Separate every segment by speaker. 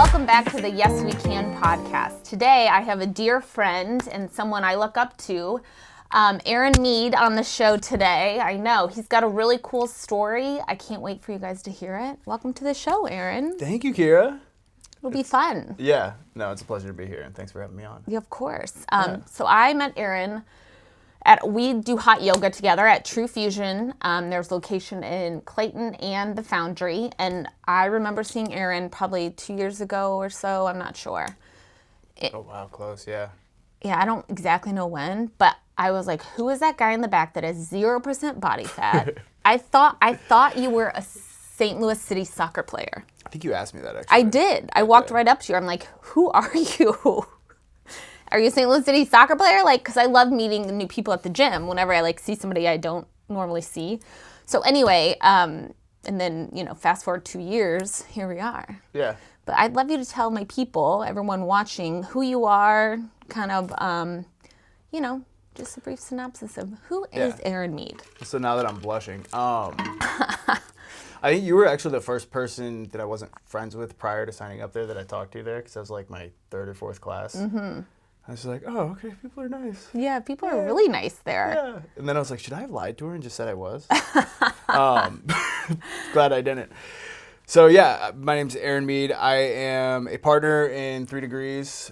Speaker 1: welcome back to the Yes We Can podcast. Today I have a dear friend and someone I look up to, Aaron Mead, on the show today. I know, he's got a really cool story. I can't wait for you guys to hear it. Welcome to the show, Aaron.
Speaker 2: Thank you, Kira.
Speaker 1: It'll be fun.
Speaker 2: Yeah, no, it's a pleasure to be here, and thanks for having me on.
Speaker 1: Yeah, of course. So I met Aaron we do hot yoga together at True Fusion. There's location in Clayton and the Foundry. And I remember seeing Aaron probably 2 years ago or so. I'm not sure.
Speaker 2: Oh, wow, close, yeah.
Speaker 1: Yeah, I don't exactly know when, but I was like, who is that guy in the back that has 0% body fat? I thought you were a St. Louis City soccer player.
Speaker 2: I think you asked me that, actually.
Speaker 1: I did. I walked right up to you. I'm like, who are you? Are you a St. Louis City soccer player? Like, because I love meeting new people at the gym whenever I see somebody I don't normally see. So anyway, and then, fast forward 2 years, here we are.
Speaker 2: Yeah.
Speaker 1: But I'd love you to tell my people, everyone watching, who you are, kind of, just a brief synopsis of who is Aaron Mead.
Speaker 2: So now that I'm blushing, I think you were actually the first person that I wasn't friends with prior to signing up there that I talked to there, because I was like my third or fourth class. Mm-hmm. I was like, oh, okay, people are nice.
Speaker 1: Yeah, people are really nice there.
Speaker 2: Yeah. And then I was like, should I have lied to her and just said I was? Glad I didn't. So yeah, my name's Aaron Mead. I am a partner in 3 Degrees.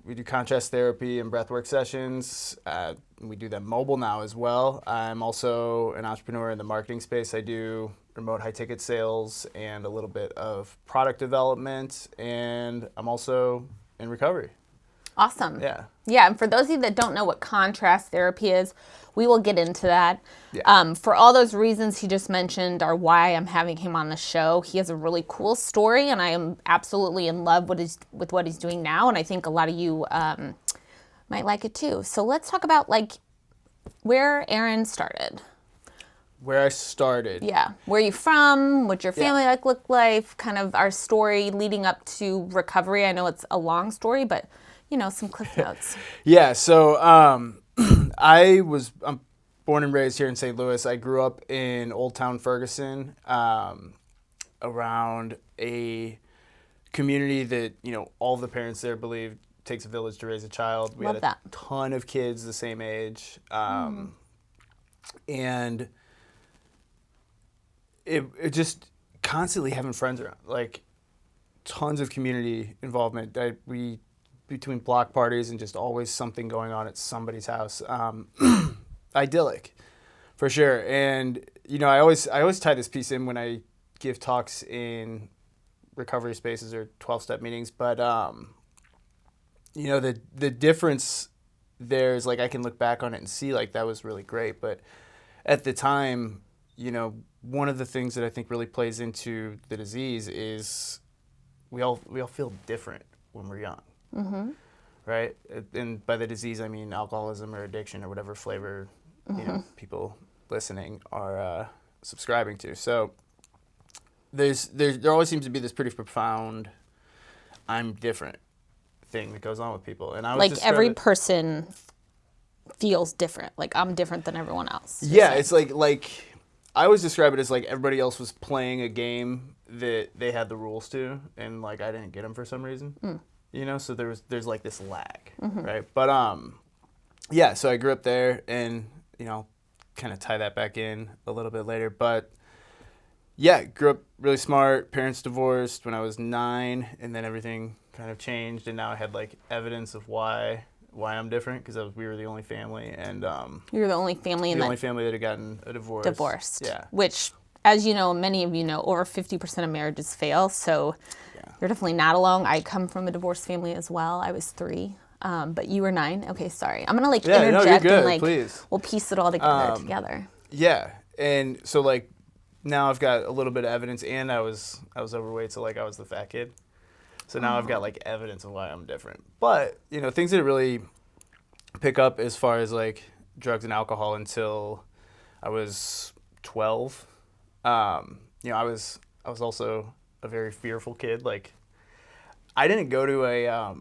Speaker 2: We do contrast therapy and breathwork sessions. We do them mobile now as well. I'm also an entrepreneur in the marketing space. I do remote high-ticket sales and a little bit of product development, and I'm also in recovery.
Speaker 1: Awesome.
Speaker 2: Yeah.
Speaker 1: Yeah, and for those of you that don't know what contrast therapy is, we will get into that.
Speaker 2: Yeah.
Speaker 1: For all those reasons he just mentioned are why I'm having him on the show. He has a really cool story, and I am absolutely in love with what he's doing now, and I think a lot of you might like it too. So let's talk about where Aaron started.
Speaker 2: Where I started.
Speaker 1: Yeah. Where are you from? What's your family look like? Kind of our story leading up to recovery. I know it's a long story, but some cliff notes.
Speaker 2: Yeah, so I'm born and raised here in St. Louis. I grew up in Old Town Ferguson, around a community that, all the parents there believe takes a village to raise a child. We had a ton of kids the same age. And it just constantly having friends around, tons of community involvement. Between block parties and just always something going on at somebody's house. Idyllic, for sure. And, I always tie this piece in when I give talks in recovery spaces or 12-step meetings. But, the difference there is, I can look back on it and see, that was really great. But at the time, one of the things that I think really plays into the disease is we all feel different when we're young. Mm-hmm. Right? And by the disease, I mean alcoholism or addiction or whatever flavor, people listening are subscribing to. So there always seems to be this pretty profound I'm different thing that goes on with people. And I was
Speaker 1: every person feels different. I'm different than everyone else.
Speaker 2: Yeah, it's like I always describe it as everybody else was playing a game that they had the rules to, and I didn't get them for some reason. So there's this lag, right? But so I grew up there, and kind of tie that back in a little bit later. But yeah, grew up really smart. Parents divorced when I was 9, and then everything kind of changed, and now I had evidence of why I'm different, because we were the only family, and
Speaker 1: you were the only family
Speaker 2: only family that had gotten a divorce.
Speaker 1: Divorced,
Speaker 2: yeah.
Speaker 1: Which, as you know, many of you know, over 50% of marriages fail. So. You're definitely not alone. I come from a divorced family as well. I was 3, but you were 9. Okay, sorry. I'm gonna interject,
Speaker 2: no, you're good.
Speaker 1: And
Speaker 2: please.
Speaker 1: We'll piece it all together.
Speaker 2: Yeah, and so now I've got a little bit of evidence, and I was overweight, so I was the fat kid. So now I've got evidence of why I'm different. But things didn't really pick up as far as drugs and alcohol until I was 12. I was also a very fearful kid. I didn't go to a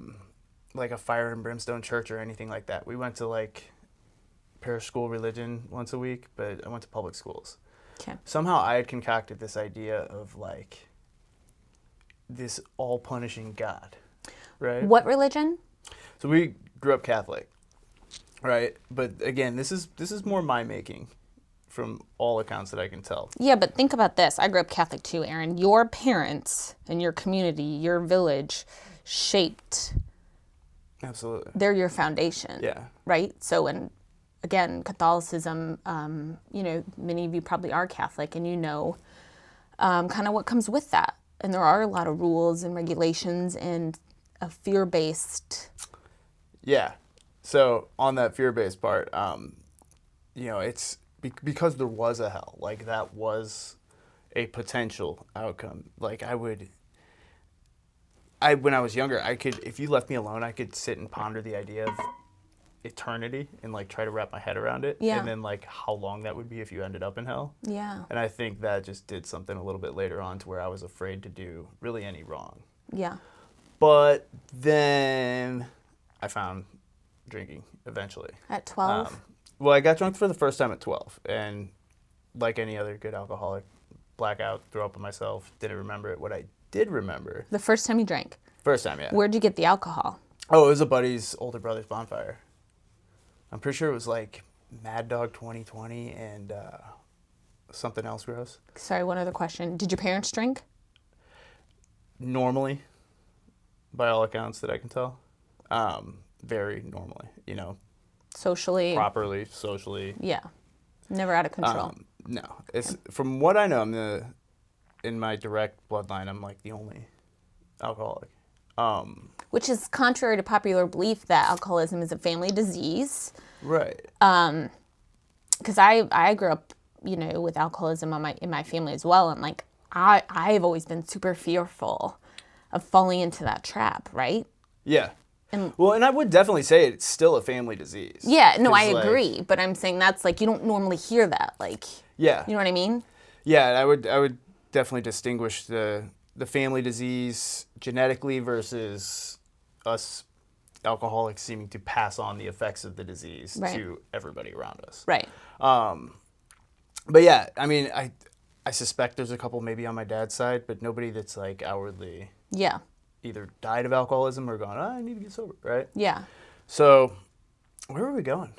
Speaker 2: fire and brimstone church or anything like that. We went to parish school religion once a week, but I went to public schools.
Speaker 1: Okay.
Speaker 2: Somehow I had concocted this idea of this all-punishing God, right?
Speaker 1: What religion?
Speaker 2: So we grew up Catholic, right? But again, this is more my making from all accounts that I can tell.
Speaker 1: Yeah, but think about this. I grew up Catholic too, Aaron. Your parents and your community, your village shaped,
Speaker 2: Absolutely.
Speaker 1: they're your foundation.
Speaker 2: Yeah.
Speaker 1: Right? So, and again, Catholicism, many of you probably are Catholic and you know kind of what comes with that. And there are a lot of rules and regulations and a fear-based.
Speaker 2: Yeah. So on that fear-based part, it's because there was a hell. Like that was a potential outcome. Like when I was younger, if you left me alone, I could sit and ponder the idea of eternity and like try to wrap my head around it.
Speaker 1: Yeah.
Speaker 2: And then like how long that would be if you ended up in hell.
Speaker 1: Yeah.
Speaker 2: And I think that just did something a little bit later on to where I was afraid to do really any wrong.
Speaker 1: Yeah.
Speaker 2: But then I found drinking eventually.
Speaker 1: At 12?
Speaker 2: Well, I got drunk for the first time at 12. And like any other good alcoholic, blackout, throw up on myself, didn't remember it. What I did remember.
Speaker 1: The first time you drank?
Speaker 2: First time, yeah.
Speaker 1: Where'd you get the alcohol?
Speaker 2: Oh, it was a buddy's older brother's bonfire. I'm pretty sure it was like Mad Dog 2020 and something else gross.
Speaker 1: Sorry, one other question. Did your parents drink?
Speaker 2: Normally, by all accounts that I can tell. Very normally,
Speaker 1: Socially?
Speaker 2: properly, socially.
Speaker 1: Yeah. Never out of control.
Speaker 2: No, it's from what I know. In my direct bloodline, I'm like the only alcoholic.
Speaker 1: Which is contrary to popular belief that alcoholism is a family disease.
Speaker 2: Right.
Speaker 1: Because I grew up, with alcoholism in my family as well, and like I've always been super fearful of falling into that trap, right?
Speaker 2: Yeah. And I would definitely say it's still a family disease.
Speaker 1: Yeah, no, I agree, but I'm saying that's like you don't normally hear that, like.
Speaker 2: Yeah.
Speaker 1: You know what I mean?
Speaker 2: Yeah, I would definitely distinguish the family disease genetically versus us alcoholics seeming to pass on the effects of the disease to everybody around us.
Speaker 1: Right.
Speaker 2: But yeah, I mean, I suspect there's a couple maybe on my dad's side, but nobody that's like outwardly either died of alcoholism or gone, I need to get sober, right?
Speaker 1: Yeah.
Speaker 2: So where were we going?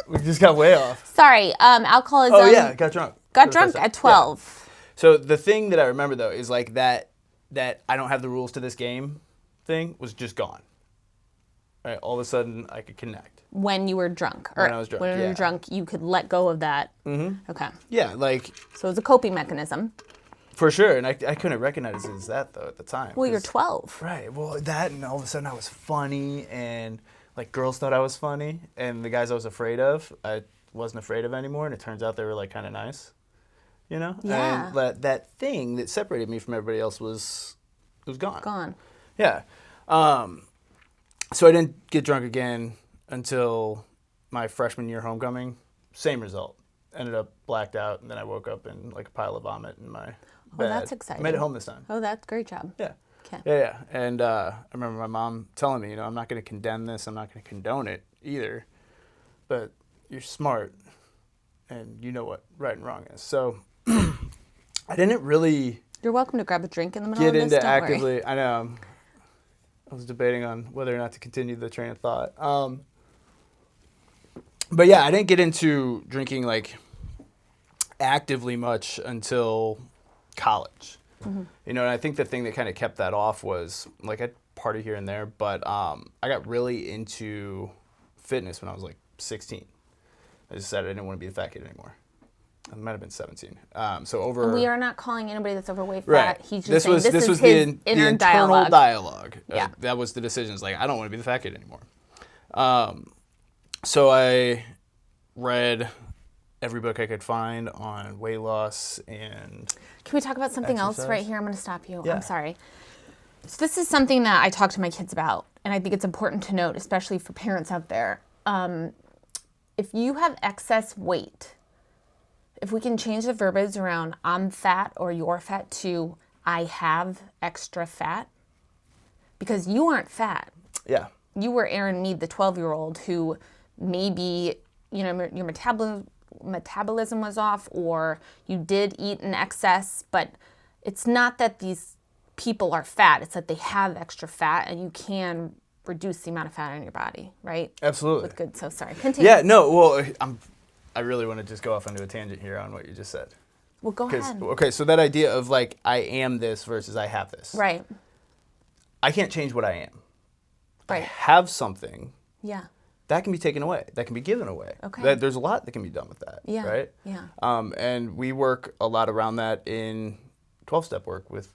Speaker 2: We just got way off.
Speaker 1: Sorry, alcoholism.
Speaker 2: Oh yeah, got drunk.
Speaker 1: Got drunk at 12.
Speaker 2: Yeah. So the thing that I remember though is like that I don't have the rules to this game thing was just gone. Right, all of a sudden I could connect.
Speaker 1: When you were drunk. Or
Speaker 2: when I was drunk,
Speaker 1: when you were drunk, you could let go of that. Mm-hmm. Okay.
Speaker 2: Yeah, like.
Speaker 1: So it's a coping mechanism.
Speaker 2: For sure, and I couldn't recognize it as that though at the time.
Speaker 1: Well, you're 12.
Speaker 2: Right. Well, that and all of a sudden I was funny, and like girls thought I was funny, and the guys I was afraid of, I wasn't afraid of anymore, and it turns out they were like kind of nice, Yeah. And that thing that separated me from everybody else was gone.
Speaker 1: Gone.
Speaker 2: Yeah. So I didn't get drunk again until my freshman year homecoming. Same result. Ended up blacked out, and then I woke up in like a pile of vomit in my bed.
Speaker 1: Oh, that's exciting.
Speaker 2: I made it home this time.
Speaker 1: Oh, that's a great job.
Speaker 2: Yeah.
Speaker 1: Okay.
Speaker 2: Yeah. And I remember my mom telling me, I'm not going to condemn this. I'm not going to condone it either. But you're smart, and you know what right and wrong is. So I didn't really.
Speaker 1: You're welcome to grab a drink in the middle
Speaker 2: get
Speaker 1: of this.
Speaker 2: into
Speaker 1: Don't
Speaker 2: actively.
Speaker 1: worry.
Speaker 2: I know. I was debating on whether or not to continue the train of thought. But yeah, I didn't get into drinking like actively much until college. Mm-hmm. And I think the thing that kind of kept that off was like I'd party here and there, but I got really into fitness when I was like 16. I decided I didn't want to be the fat kid anymore. I might have been 17.
Speaker 1: We are not calling anybody that's overweight fat.
Speaker 2: Right.
Speaker 1: He's just saying this is his
Speaker 2: the
Speaker 1: inner
Speaker 2: internal dialogue.
Speaker 1: Yeah.
Speaker 2: That was the decision. It's like, I don't want to be the fat kid anymore. So I read every book I could find on weight loss and
Speaker 1: Can we talk about something else
Speaker 2: exercise.
Speaker 1: right here? I'm going to stop you.
Speaker 2: Yeah.
Speaker 1: I'm sorry. So this is something that I talk to my kids about, and I think it's important to note, especially for parents out there. If you have excess weight, if we can change the verbiage around I'm fat or you're fat to I have extra fat, because you aren't fat.
Speaker 2: Yeah.
Speaker 1: You were Aaron Mead, the 12-year-old who maybe, your metabolism was off or you did eat in excess, but it's not that these people are fat. It's that they have extra fat, and you can reduce the amount of fat in your body, right?
Speaker 2: Absolutely.
Speaker 1: With good. So sorry. Continue.
Speaker 2: Yeah, no, well, I really want to just go off onto a tangent here on what you just said.
Speaker 1: Well, go ahead.
Speaker 2: Okay, so that idea of like, I am this versus I have this.
Speaker 1: Right.
Speaker 2: I can't change what I am.
Speaker 1: Right.
Speaker 2: I have something.
Speaker 1: Yeah.
Speaker 2: That can be taken away. That can be given away.
Speaker 1: Okay.
Speaker 2: There's a lot that can be done with that.
Speaker 1: Yeah.
Speaker 2: Right?
Speaker 1: Yeah.
Speaker 2: And we work a lot around that in 12-step work with,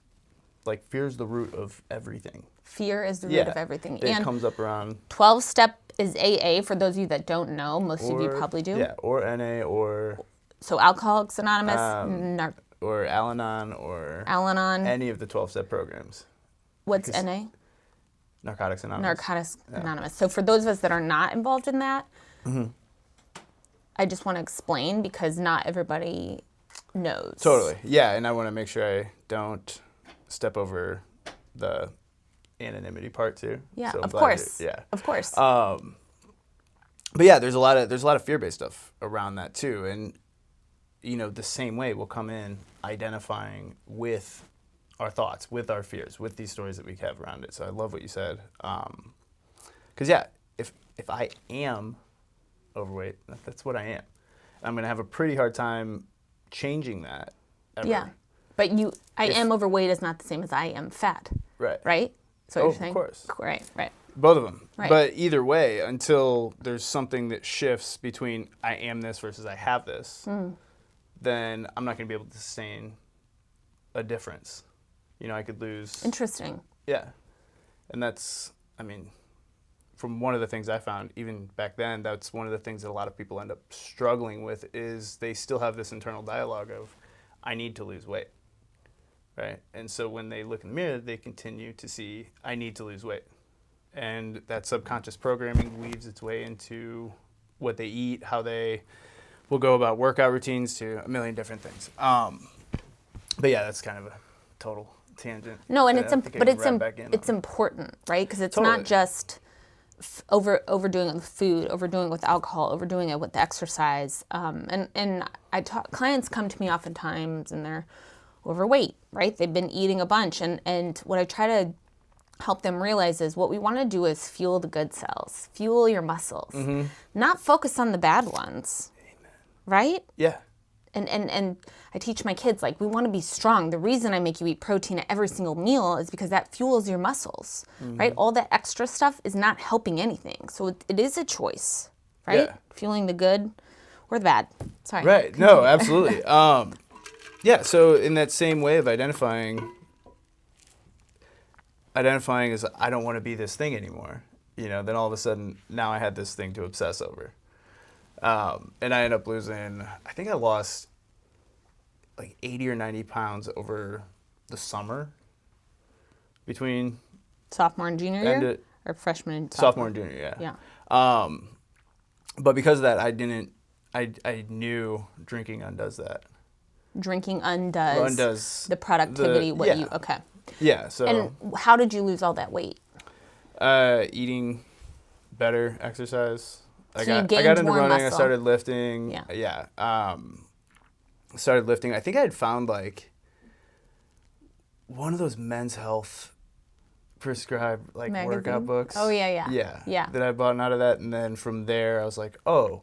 Speaker 2: like, fear's the root of everything.
Speaker 1: Fear is the root of everything.
Speaker 2: It comes up around
Speaker 1: 12-step is AA, for those of you that don't know. Most of you probably do.
Speaker 2: Yeah, or NA, or...
Speaker 1: So Alcoholics Anonymous,
Speaker 2: or Al-Anon, or...
Speaker 1: Al-Anon.
Speaker 2: Any of the 12-step programs.
Speaker 1: What's NA?
Speaker 2: Narcotics Anonymous.
Speaker 1: Narcotics Anonymous. So for those of us that are not involved in that, I just want to explain, because not everybody knows.
Speaker 2: Totally. Yeah, and I want to make sure I don't step over the anonymity part too.
Speaker 1: Yeah,
Speaker 2: so
Speaker 1: of course.
Speaker 2: Yeah.
Speaker 1: Of course.
Speaker 2: But yeah, there's a lot of fear-based stuff around that too, and the same way we'll come in identifying with our thoughts, with our fears, with these stories that we have around it. So I love what you said. Because yeah, if I am overweight, that's what I am. I'm going to have a pretty hard time changing that ever.
Speaker 1: Yeah. But I am overweight is not the same as I am fat.
Speaker 2: Right.
Speaker 1: Right? So you're saying?
Speaker 2: Of course.
Speaker 1: Right.
Speaker 2: Both of them.
Speaker 1: Right.
Speaker 2: But either way, until there's something that shifts between I am this versus I have this, then I'm not going to be able to sustain a difference. I could lose.
Speaker 1: Interesting.
Speaker 2: Yeah. And that's, from one of the things I found, even back then, that's one of the things that a lot of people end up struggling with, is they still have this internal dialogue of, I need to lose weight. Right? And so when they look in the mirror, they continue to see, I need to lose weight. And that subconscious programming weaves its way into what they eat, how they will go about workout routines, to a million different things. But yeah, that's kind of a total tangent.
Speaker 1: No, and it's important, right? Because it's not just overdoing it with food, overdoing it with alcohol, overdoing it with the exercise. And clients come to me oftentimes and they're overweight, right? They've been eating a bunch, and what I try to help them realize is what we want to do is fuel the good cells, fuel your muscles, not focus on the bad ones. Amen. Right?
Speaker 2: Yeah.
Speaker 1: And I teach my kids, like, we want to be strong. The reason I make you eat protein at every single meal is because that fuels your muscles, right? All that extra stuff is not helping anything. So it is a choice, right?
Speaker 2: Yeah.
Speaker 1: Fueling the good or the bad. Sorry.
Speaker 2: Right.
Speaker 1: Continue.
Speaker 2: No, absolutely. Yeah, so in that same way of identifying as I don't want to be this thing anymore, then all of a sudden now I had this thing to obsess over. And I ended up losing, I think I lost like 80 or 90 pounds over the summer between
Speaker 1: sophomore and junior year? Or freshman and
Speaker 2: sophomore and junior, yeah.
Speaker 1: Yeah.
Speaker 2: But because of that, I knew drinking undoes that.
Speaker 1: Drinking undoes the productivity, okay.
Speaker 2: Yeah, so.
Speaker 1: And how did you lose all that weight?
Speaker 2: Eating better, exercise.
Speaker 1: So
Speaker 2: I got into running,
Speaker 1: muscle.
Speaker 2: I started lifting.
Speaker 1: Yeah.
Speaker 2: Started lifting. I think I had found like one of those Men's Health prescribed like workout books.
Speaker 1: Oh, yeah.
Speaker 2: Yeah. That I bought out of that, and then from there I was like, oh,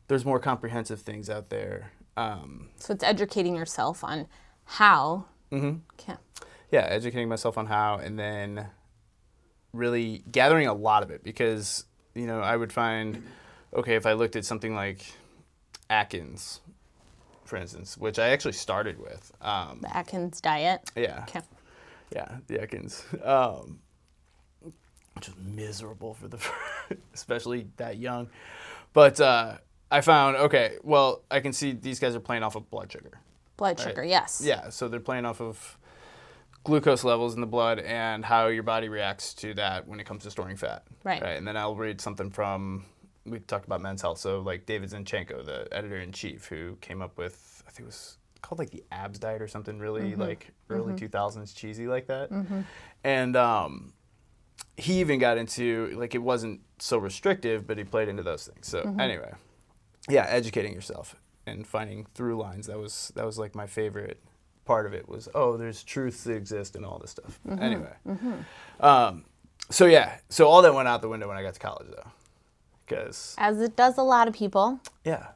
Speaker 2: there's more comprehensive things out there.
Speaker 1: So it's educating yourself on how. Okay.
Speaker 2: Yeah, educating myself on how, and then really gathering a lot of it, because I would find, okay, if I looked at something like Atkins, for instance, which I actually started with.
Speaker 1: The Atkins diet?
Speaker 2: Yeah.
Speaker 1: Okay.
Speaker 2: Yeah, the Atkins. Which is miserable for especially that young. But I found, okay, well, I can see these guys are playing off of blood sugar.
Speaker 1: Blood sugar, yes.
Speaker 2: Yeah, so they're playing off of glucose levels in the blood and how your body reacts to that when it comes to storing fat.
Speaker 1: Right.
Speaker 2: And then I'll read something from, we talked about Men's Health, so like David Zinchenko, the editor-in-chief, who came up with, I think it was called like the abs diet or something really like early 2000s cheesy like that. And he even got into, like, it wasn't so restrictive, but he played into those things. So anyway, yeah, educating yourself and finding through lines. That was like my favorite part of it was, oh, there's truths that exist and all this stuff. Anyway. So all that went out the window when I got to college, though. Because
Speaker 1: As it does a lot of people.
Speaker 2: yeah.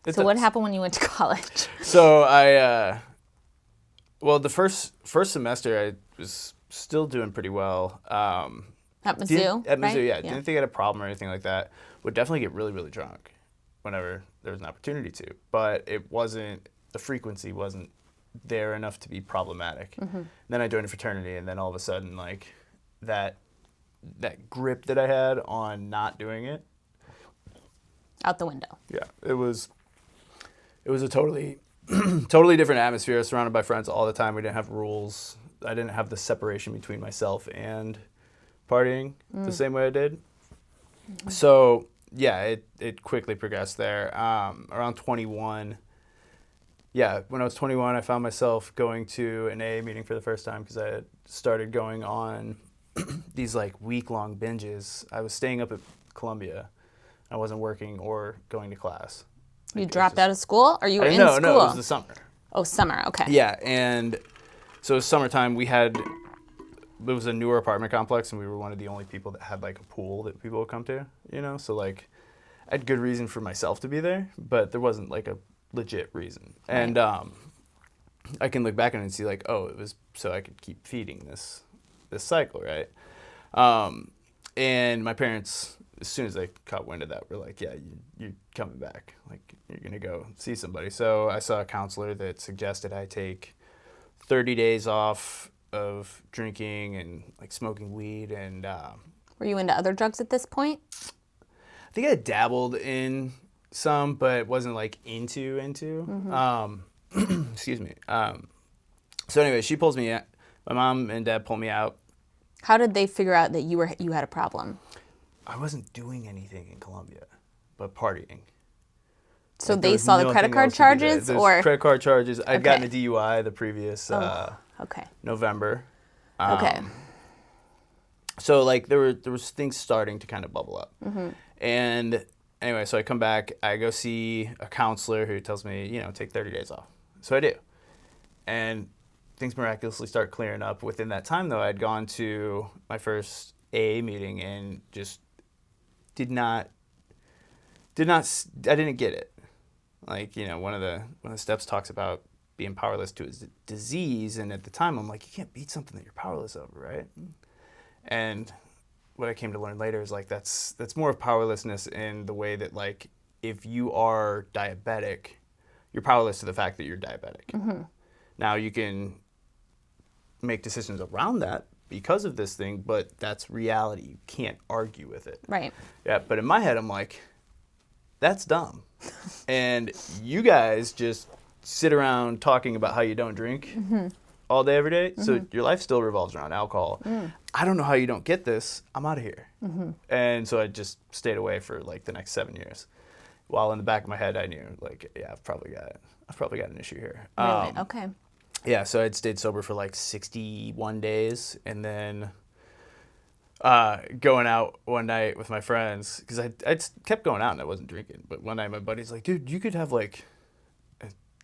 Speaker 1: So what happened when you went to college?
Speaker 2: So well, the first semester I was still doing pretty well.
Speaker 1: At Mizzou,
Speaker 2: At Mizzou,
Speaker 1: right?
Speaker 2: yeah. Didn't think I had a problem or anything like that. Would definitely get really, really drunk whenever there was an opportunity to. But the frequency wasn't there enough to be problematic. Then I joined a fraternity, and then all of a sudden, like, that grip that I had on not doing it.
Speaker 1: Out the window.
Speaker 2: Yeah, it was a totally different atmosphere. I was surrounded by friends all the time. We didn't have rules. I didn't have the separation between myself and partying the same way I did. So yeah, it quickly progressed there. Around 21, when I was 21, I found myself going to an AA meeting for the first time because I had started going on these like week-long binges. I was staying up at Columbia. I wasn't working or going to class.
Speaker 1: You dropped out of school, or you were in school?
Speaker 2: No, it was the summer.
Speaker 1: Oh, summer. Okay.
Speaker 2: Yeah, and so it was summertime. It was a newer apartment complex, and we were one of the only people that had like a pool that people would come to, So like, I had good reason for myself to be there, but there wasn't like a legit reason. Right. And I can look back on it and see like, oh, it was so I could keep feeding this cycle, right? And my parents, as soon as they caught wind of that, were like, yeah, you're coming back. Like, you're going to go see somebody. So I saw a counselor that suggested I take 30 days off of drinking and, like, smoking weed. And
Speaker 1: were you into other drugs at this point?
Speaker 2: I think I dabbled in some, but wasn't, like, into. Excuse me. So anyway, she pulls me out. My mom and dad pull me out.
Speaker 1: How did they figure out that you had a problem?
Speaker 2: I wasn't doing anything in Columbia, but partying.
Speaker 1: So like, they saw the credit card charges, or
Speaker 2: credit card charges. I'd gotten a DUI the previous November.
Speaker 1: Okay.
Speaker 2: So like there was things starting to kind of bubble up, and anyway, so I come back. I go see a counselor who tells me, take 30 days off. So I do, and things miraculously start clearing up. Within that time, though, I'd gone to my first AA meeting and just I didn't get it. Like, one of the steps talks about being powerless to a disease, and at the time I'm like, you can't beat something that you're powerless over, right? And what I came to learn later is like that's more of powerlessness in the way that, like, if you are diabetic, you're powerless to the fact that you're diabetic. Now you can make decisions around that because of this thing, but that's reality. You can't argue with it.
Speaker 1: Right.
Speaker 2: Yeah, but in my head, I'm like, that's dumb. And you guys just sit around talking about how you don't drink all day, every day. So your life still revolves around alcohol. I don't know how you don't get this. I'm out of here. And so I just stayed away for like the next 7 years. While in the back of my head, I knew, like, yeah, I've probably got an issue here.
Speaker 1: Really? Okay.
Speaker 2: Yeah, so I'd stayed sober for like 61 days, and then going out one night with my friends, because I kept going out and I wasn't drinking. But one night my buddy's like, dude, you could have like,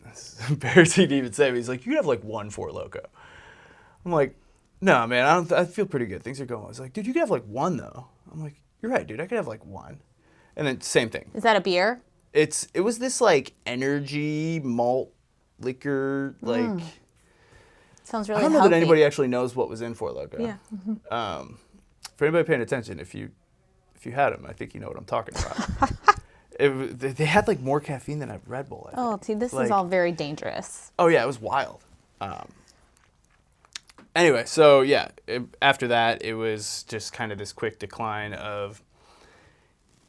Speaker 2: it's embarrassing to even say, but he's like, you could have like one Four Loko. I'm like, no, man, I feel pretty good. Things are going well. He's like, dude, you could have like one though. I'm like, you're right, dude, I could have like one. And then same thing.
Speaker 1: Is that a beer?
Speaker 2: It was this like energy malt liquor, like.
Speaker 1: Sounds really
Speaker 2: I don't know
Speaker 1: healthy.
Speaker 2: that anybody actually knows what was in Four Loko.
Speaker 1: Yeah.
Speaker 2: For anybody paying attention, if you had them, I think you know what I'm talking about. They had like more caffeine than a Red Bull. I think.
Speaker 1: See, this is all very dangerous.
Speaker 2: Oh yeah, it was wild. Anyway, so yeah, after that, it was just kind of this quick decline of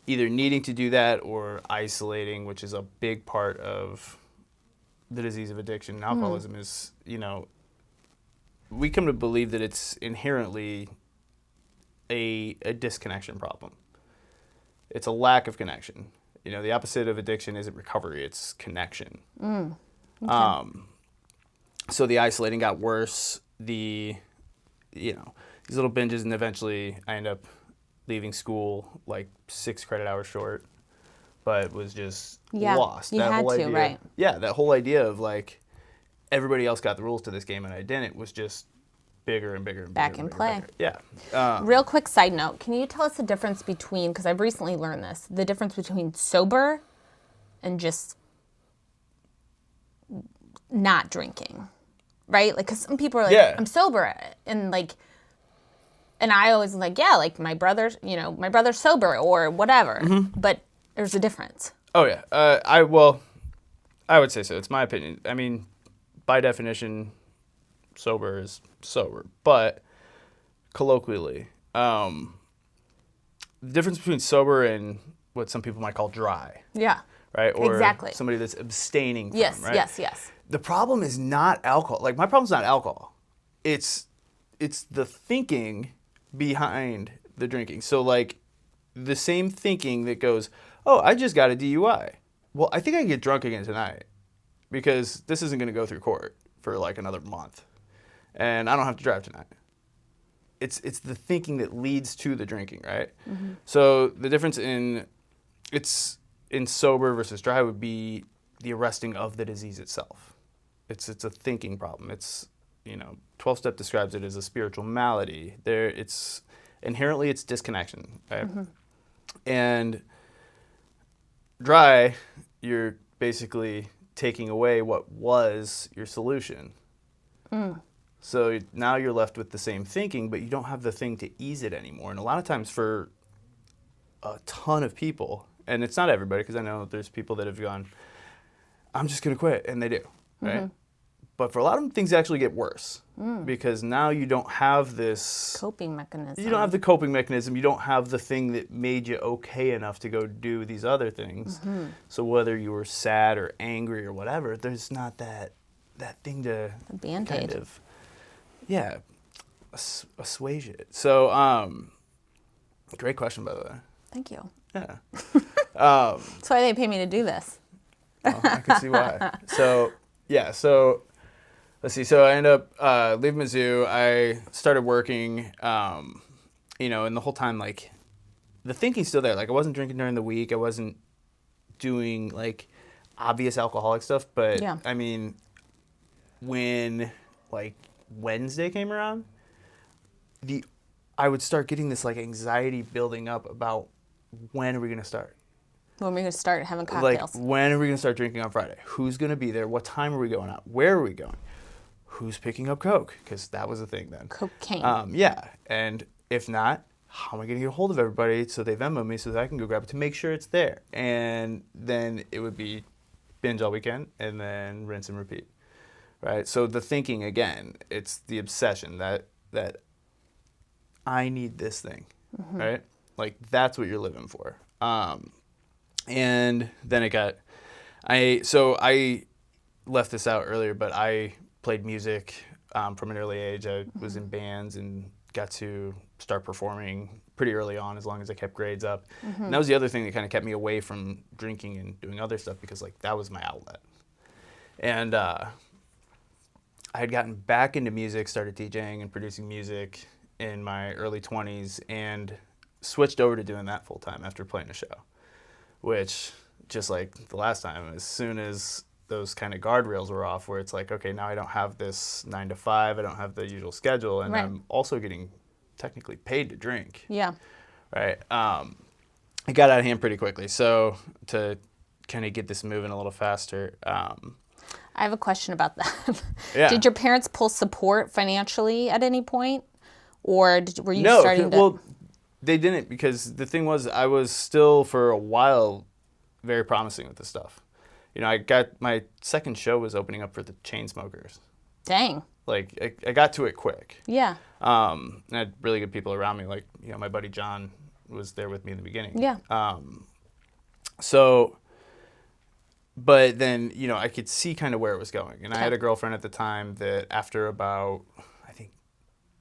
Speaker 2: either needing to do that or isolating, which is a big part of the disease of addiction. Alcoholism is, we come to believe that it's inherently a disconnection problem. It's a lack of connection. The opposite of addiction isn't recovery, it's connection. Okay. So the isolating got worse, these little binges, and eventually I end up leaving school like 6 credit hours short, but was just lost.
Speaker 1: You had to, right?
Speaker 2: Yeah, that whole idea of like, everybody else got the rules to this game and I didn't was just bigger and bigger and bigger.
Speaker 1: Back in play.
Speaker 2: Yeah.
Speaker 1: Real quick side note, can you tell us the difference between, because I've recently learned this, the difference between sober and just not drinking, right? Like, because some people are like,
Speaker 2: Yeah.
Speaker 1: I'm sober, and like, and I always like, yeah, like my brother's sober or whatever, but there's a difference.
Speaker 2: Oh yeah. I would say so. It's my opinion. I mean, by definition, sober is sober, but colloquially, the difference between sober and what some people might call dry,
Speaker 1: Yeah.
Speaker 2: right? Or
Speaker 1: Exactly.
Speaker 2: somebody that's abstaining from,
Speaker 1: Yes,
Speaker 2: right?
Speaker 1: yes.
Speaker 2: The problem is not alcohol. Like, my problem's not alcohol. It's the thinking behind the drinking. So, like, the same thinking that goes, oh, I just got a DUI. Well, I think I can get drunk again tonight because this isn't going to go through court for, like, another month. And I don't have to drive tonight. It's the thinking that leads to the drinking, right? Mm-hmm. So the difference in sober versus dry would be the arresting of the disease itself. It's a thinking problem. It's, 12-step describes it as a spiritual malady. It's inherently it's disconnection, right? Mm-hmm. And dry, you're basically taking away what was your solution. Mm. So now you're left with the same thinking, but you don't have the thing to ease it anymore. And a lot of times for a ton of people, and it's not everybody, because I know there's people that have gone, I'm just going to quit, and they do, right? Mm-hmm. But for a lot of them, things actually get worse because now you don't have this
Speaker 1: coping mechanism.
Speaker 2: You don't have the coping mechanism. You don't have the thing that made you okay enough to go do these other things. Mm-hmm. So whether you were sad or angry or whatever, there's not that thing to
Speaker 1: a Band-Aid.
Speaker 2: Kind of, assuage it. So, great question, by the way.
Speaker 1: Thank you.
Speaker 2: Yeah.
Speaker 1: That's why they pay me to do this.
Speaker 2: Well, I can see why. So let's see. So I ended up leaving Mizzou. I started working, and the whole time, like, the thinking's still there. Like, I wasn't drinking during the week. I wasn't doing, like, obvious alcoholic stuff. But, yeah. I mean, when, like, Wednesday came around, I would start getting this, like, anxiety building up about when are we going to start?
Speaker 1: When are we going to start having cocktails?
Speaker 2: Like, when are we going to start drinking on Friday? Who's going to be there? What time are we going out? Where are we going? Who's picking up coke? Because that was a thing then.
Speaker 1: Cocaine.
Speaker 2: Yeah. And if not, how am I going to get a hold of everybody so they Venmo me so that I can go grab it to make sure it's there? And then it would be binge all weekend and then rinse and repeat. Right? So the thinking, again, it's the obsession that I need this thing. Mm-hmm. Right? Like, that's what you're living for. And then I left this out earlier, but I played music from an early age. I was in bands and got to start performing pretty early on as long as I kept grades up. Mm-hmm. And that was the other thing that kind of kept me away from drinking and doing other stuff because, like, that was my outlet. And I had gotten back into music, started DJing and producing music in my early 20s and switched over to doing that full time after playing a show, which, just like the last time, as soon as those kind of guardrails were off where it's like, okay, now I don't have this 9 to 5, I don't have the usual schedule, and right. I'm also getting technically paid to drink.
Speaker 1: Yeah.
Speaker 2: Right. It got out of hand pretty quickly. So to kind of get this moving a little faster.
Speaker 1: I have a question about that.
Speaker 2: Yeah.
Speaker 1: Did your parents pull support financially at any point? Or were you starting to...
Speaker 2: Well, they didn't, because the thing was, I was still for a while very promising with this stuff. I got my second show was opening up for the Chainsmokers.
Speaker 1: Dang.
Speaker 2: Like, I got to it quick.
Speaker 1: Yeah.
Speaker 2: And I had really good people around me. Like, my buddy John was there with me in the beginning.
Speaker 1: Yeah.
Speaker 2: But then, I could see kind of where it was going. And
Speaker 1: Okay.
Speaker 2: I had a girlfriend at the time that after about, I think,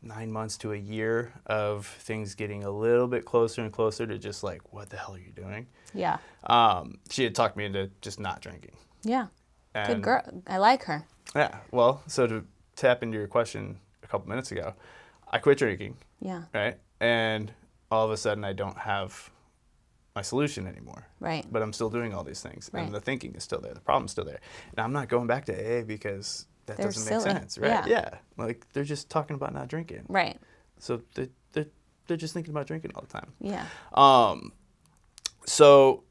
Speaker 2: 9 months to a year of things getting a little bit closer and closer to just like, what the hell are you doing?
Speaker 1: Yeah.
Speaker 2: She had talked me into just not drinking.
Speaker 1: Yeah. Good girl. I like her.
Speaker 2: Yeah. Well, so to tap into your question a couple minutes ago, I quit drinking.
Speaker 1: Yeah.
Speaker 2: Right? And all of a sudden I don't have my solution anymore.
Speaker 1: Right.
Speaker 2: But I'm still doing all these things.
Speaker 1: Right.
Speaker 2: And the thinking is still there. The problem's still there. And I'm not going back to AA because that
Speaker 1: They're
Speaker 2: doesn't
Speaker 1: silly.
Speaker 2: make sense, right?
Speaker 1: Yeah.
Speaker 2: Like they're just talking about not drinking.
Speaker 1: Right.
Speaker 2: So they're just thinking about drinking all the time.
Speaker 1: Yeah.
Speaker 2: So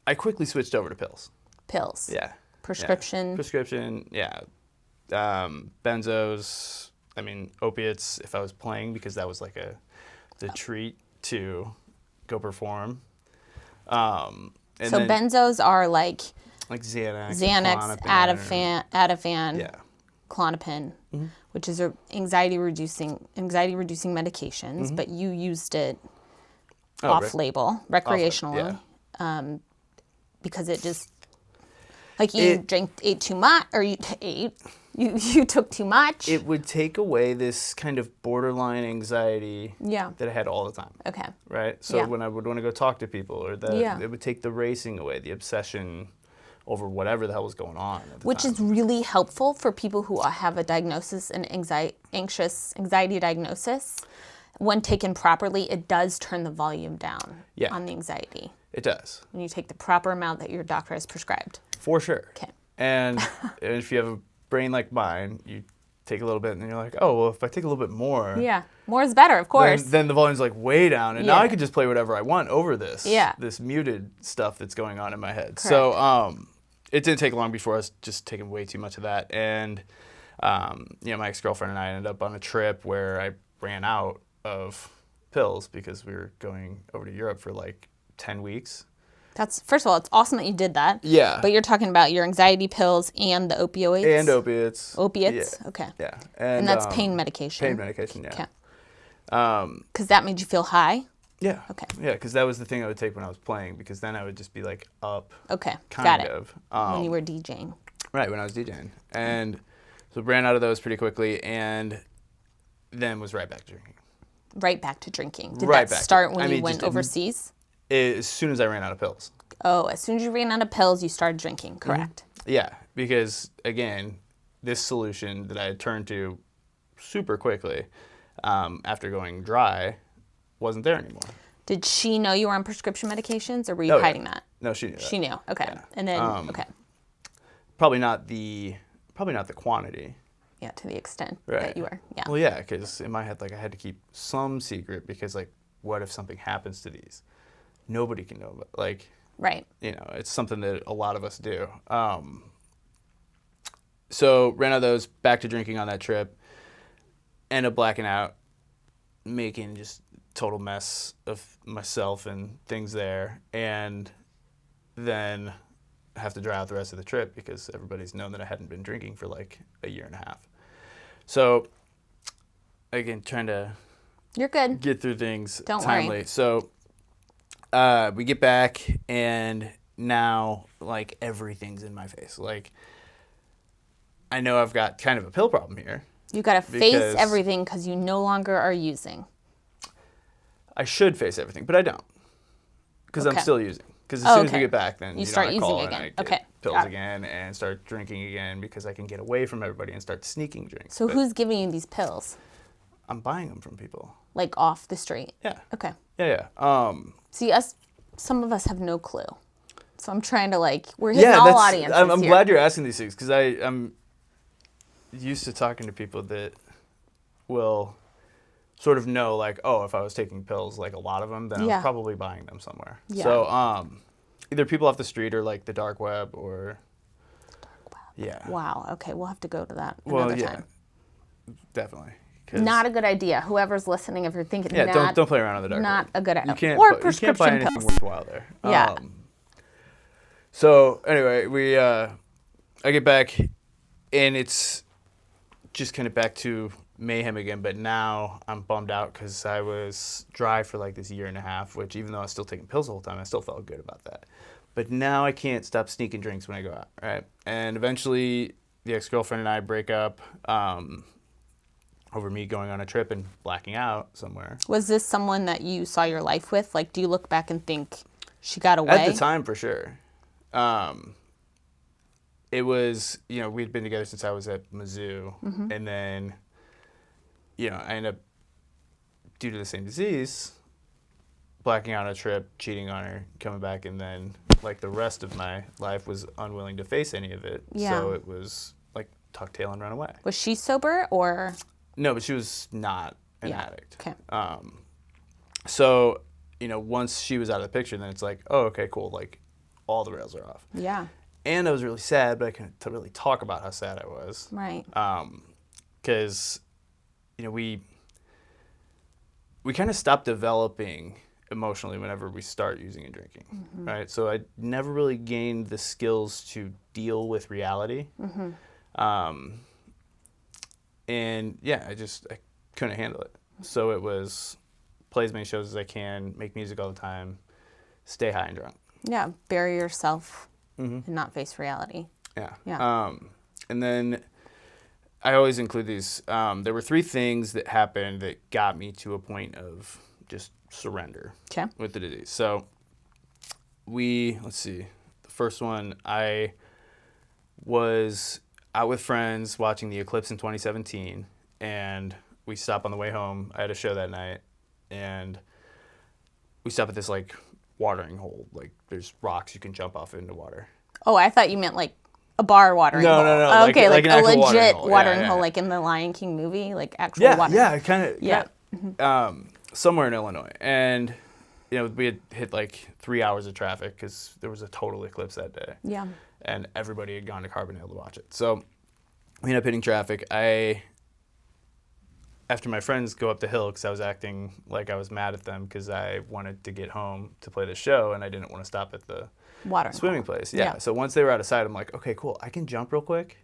Speaker 2: I quickly switched over to pills.
Speaker 1: Pills.
Speaker 2: Yeah.
Speaker 1: Prescription.
Speaker 2: Yeah. Prescription, yeah. Benzos, opiates if I was playing, because that was like the treat to go perform. And
Speaker 1: so
Speaker 2: then,
Speaker 1: benzos are like
Speaker 2: Xanax,
Speaker 1: Ativan,
Speaker 2: yeah.
Speaker 1: Klonopin, which is a anxiety reducing medications, but you used it off-label, recreationally, because it just like you ate too much, or you took too much.
Speaker 2: It would take away this kind of borderline anxiety that I had all the time.
Speaker 1: Okay.
Speaker 2: Right? So when I would want to go talk to people, or it would take the racing away, the obsession over whatever the hell was going on at the
Speaker 1: Which
Speaker 2: time.
Speaker 1: is really helpful for people who have a diagnosis, an anxiety diagnosis. When taken properly, it does turn the volume down on the anxiety.
Speaker 2: It does.
Speaker 1: When you take the proper amount that your doctor has prescribed.
Speaker 2: For sure.
Speaker 1: Okay.
Speaker 2: And if you have a brain like mine, you take a little bit and then you're like, oh, well, if I take a little bit more.
Speaker 1: Yeah. More is better, of course.
Speaker 2: Then the volume's like way down. And now I can just play whatever I want over this.
Speaker 1: Yeah.
Speaker 2: This muted stuff that's going on in my head.
Speaker 1: Correct.
Speaker 2: So it didn't take long before I was just taking way too much of that. And, my ex-girlfriend and I ended up on a trip where I ran out of pills because we were going over to Europe for like 10 weeks.
Speaker 1: First of all, it's awesome that you did that.
Speaker 2: Yeah.
Speaker 1: But you're talking about your anxiety pills and the opioids?
Speaker 2: And opiates.
Speaker 1: Opiates?
Speaker 2: Yeah.
Speaker 1: Okay.
Speaker 2: Yeah.
Speaker 1: And that's pain medication?
Speaker 2: Pain medication, yeah.
Speaker 1: Okay. Because that made you feel high?
Speaker 2: Yeah.
Speaker 1: Okay.
Speaker 2: Yeah, because that was the thing I would take when I was playing, because then I would just be like up.
Speaker 1: Okay.
Speaker 2: Kind
Speaker 1: Got
Speaker 2: of.
Speaker 1: it. When you were DJing.
Speaker 2: Right, when I was DJing. And so ran out of those pretty quickly, and then was right back to drinking.
Speaker 1: Right back to drinking. Did
Speaker 2: Right
Speaker 1: that
Speaker 2: back.
Speaker 1: start when you went overseas?
Speaker 2: As soon as I ran out of pills.
Speaker 1: Oh, as soon as you ran out of pills, you started drinking, correct?
Speaker 2: Yeah, because, again, this solution that I had turned to super quickly after going dry wasn't there anymore.
Speaker 1: Did she know you were on prescription medications, or were you hiding that?
Speaker 2: No, she knew that.
Speaker 1: She knew. Okay.
Speaker 2: Yeah.
Speaker 1: And then, okay.
Speaker 2: Probably not the quantity.
Speaker 1: Yeah, to the extent
Speaker 2: Right.
Speaker 1: that you were. Yeah.
Speaker 2: Well, yeah, because in my head, like, I had to keep some secret, because, like, what if something happens to these? Nobody can know about, like...
Speaker 1: Right.
Speaker 2: It's something that a lot of us do. So ran out of those, back to drinking on that trip, ended up blacking out, making just total mess of myself and things there, and then have to dry out the rest of the trip because everybody's known that I hadn't been drinking for like a year and a half. So again, trying to
Speaker 1: You're good.
Speaker 2: get through things
Speaker 1: Don't
Speaker 2: timely.
Speaker 1: worry.
Speaker 2: So we get back, and now like everything's in my face. Like I know I've got kind of a pill problem here.
Speaker 1: You got to face everything because you no longer are using.
Speaker 2: I should face everything, but I don't, because I'm still using. Because as soon as we get back, then
Speaker 1: you start
Speaker 2: I
Speaker 1: using
Speaker 2: call
Speaker 1: again.
Speaker 2: and I get pills again and start drinking again, because I can get away from everybody and start sneaking drinks.
Speaker 1: So who's giving you these pills?
Speaker 2: I'm buying them from people.
Speaker 1: Like off the street?
Speaker 2: Yeah.
Speaker 1: Okay.
Speaker 2: Yeah.
Speaker 1: See, some of us have no clue. So I'm trying to we're hitting all audiences
Speaker 2: I'm
Speaker 1: here.
Speaker 2: glad you're asking these things, because I'm used to talking to people that will sort of know, like, oh, if I was taking pills, like a lot of them, then I was probably buying them somewhere.
Speaker 1: Yeah.
Speaker 2: So either people off the street or like the dark web or...
Speaker 1: The dark web.
Speaker 2: Yeah.
Speaker 1: Wow. Okay, we'll have to go to that another time.
Speaker 2: Definitely.
Speaker 1: Not a good idea. Whoever's listening, if you're thinking
Speaker 2: don't play around on the dark web.
Speaker 1: Not a good idea.
Speaker 2: You can't,
Speaker 1: or
Speaker 2: you
Speaker 1: prescription
Speaker 2: can't buy anything
Speaker 1: pills.
Speaker 2: worthwhile there.
Speaker 1: Yeah.
Speaker 2: So anyway, I get back, and it's just kind of back to mayhem again, but now I'm bummed out because I was dry for like this year and a half, which even though I was still taking pills the whole time, I still felt good about that. But now I can't stop sneaking drinks when I go out, right? And eventually the ex-girlfriend and I break up over me going on a trip and blacking out somewhere.
Speaker 1: Was this someone that you saw your life with? Like, do you look back and think she got away?
Speaker 2: At the time, for sure. It was, we'd been together since I was at Mizzou, and then, I ended up, due to the same disease, blacking out on a trip, cheating on her, coming back, and then, like, the rest of my life was unwilling to face any of it.
Speaker 1: Yeah.
Speaker 2: So it was, like, tuck tail and run away.
Speaker 1: Was she sober or?
Speaker 2: No, but she was not an
Speaker 1: Yeah.
Speaker 2: addict.
Speaker 1: Okay.
Speaker 2: So, once she was out of the picture, then it's like, oh, okay, cool. Like, all the rails are off.
Speaker 1: Yeah.
Speaker 2: And I was really sad, but I couldn't really talk about how sad I was.
Speaker 1: Right.
Speaker 2: Because, we kind of stopped developing emotionally whenever we start using and drinking, right? So I never really gained the skills to deal with reality. And yeah, I couldn't handle it. So it was play as many shows as I can, make music all the time, stay high and drunk.
Speaker 1: Yeah. Bury yourself and not face reality.
Speaker 2: Yeah.
Speaker 1: Yeah.
Speaker 2: And then I always include these. There were 3 things that happened that got me to a point of just surrender with the disease. So let's see. The first one, I was out with friends watching the eclipse in 2017, and we stopped on the way home. I had a show that night, and we stopped at this like watering hole. Like there's rocks you can jump off into water.
Speaker 1: Oh, I thought you meant like a bar watering hole.
Speaker 2: No.
Speaker 1: Oh, okay, like
Speaker 2: an
Speaker 1: a
Speaker 2: actual
Speaker 1: legit
Speaker 2: watering hole,
Speaker 1: hole, like in the Lion King movie, like actual watering.
Speaker 2: Yeah, kind of.
Speaker 1: Yeah.
Speaker 2: Somewhere in Illinois, and we had hit like 3 hours of traffic because there was a total eclipse that day.
Speaker 1: Yeah.
Speaker 2: And everybody had gone to Carbondale to watch it. So we ended up hitting traffic. After my friends go up the hill, because I was acting like I was mad at them because I wanted to get home to play the show and I didn't want to stop at the swimming place. Yeah. So once they were out of sight, I'm like, okay, cool. I can jump real quick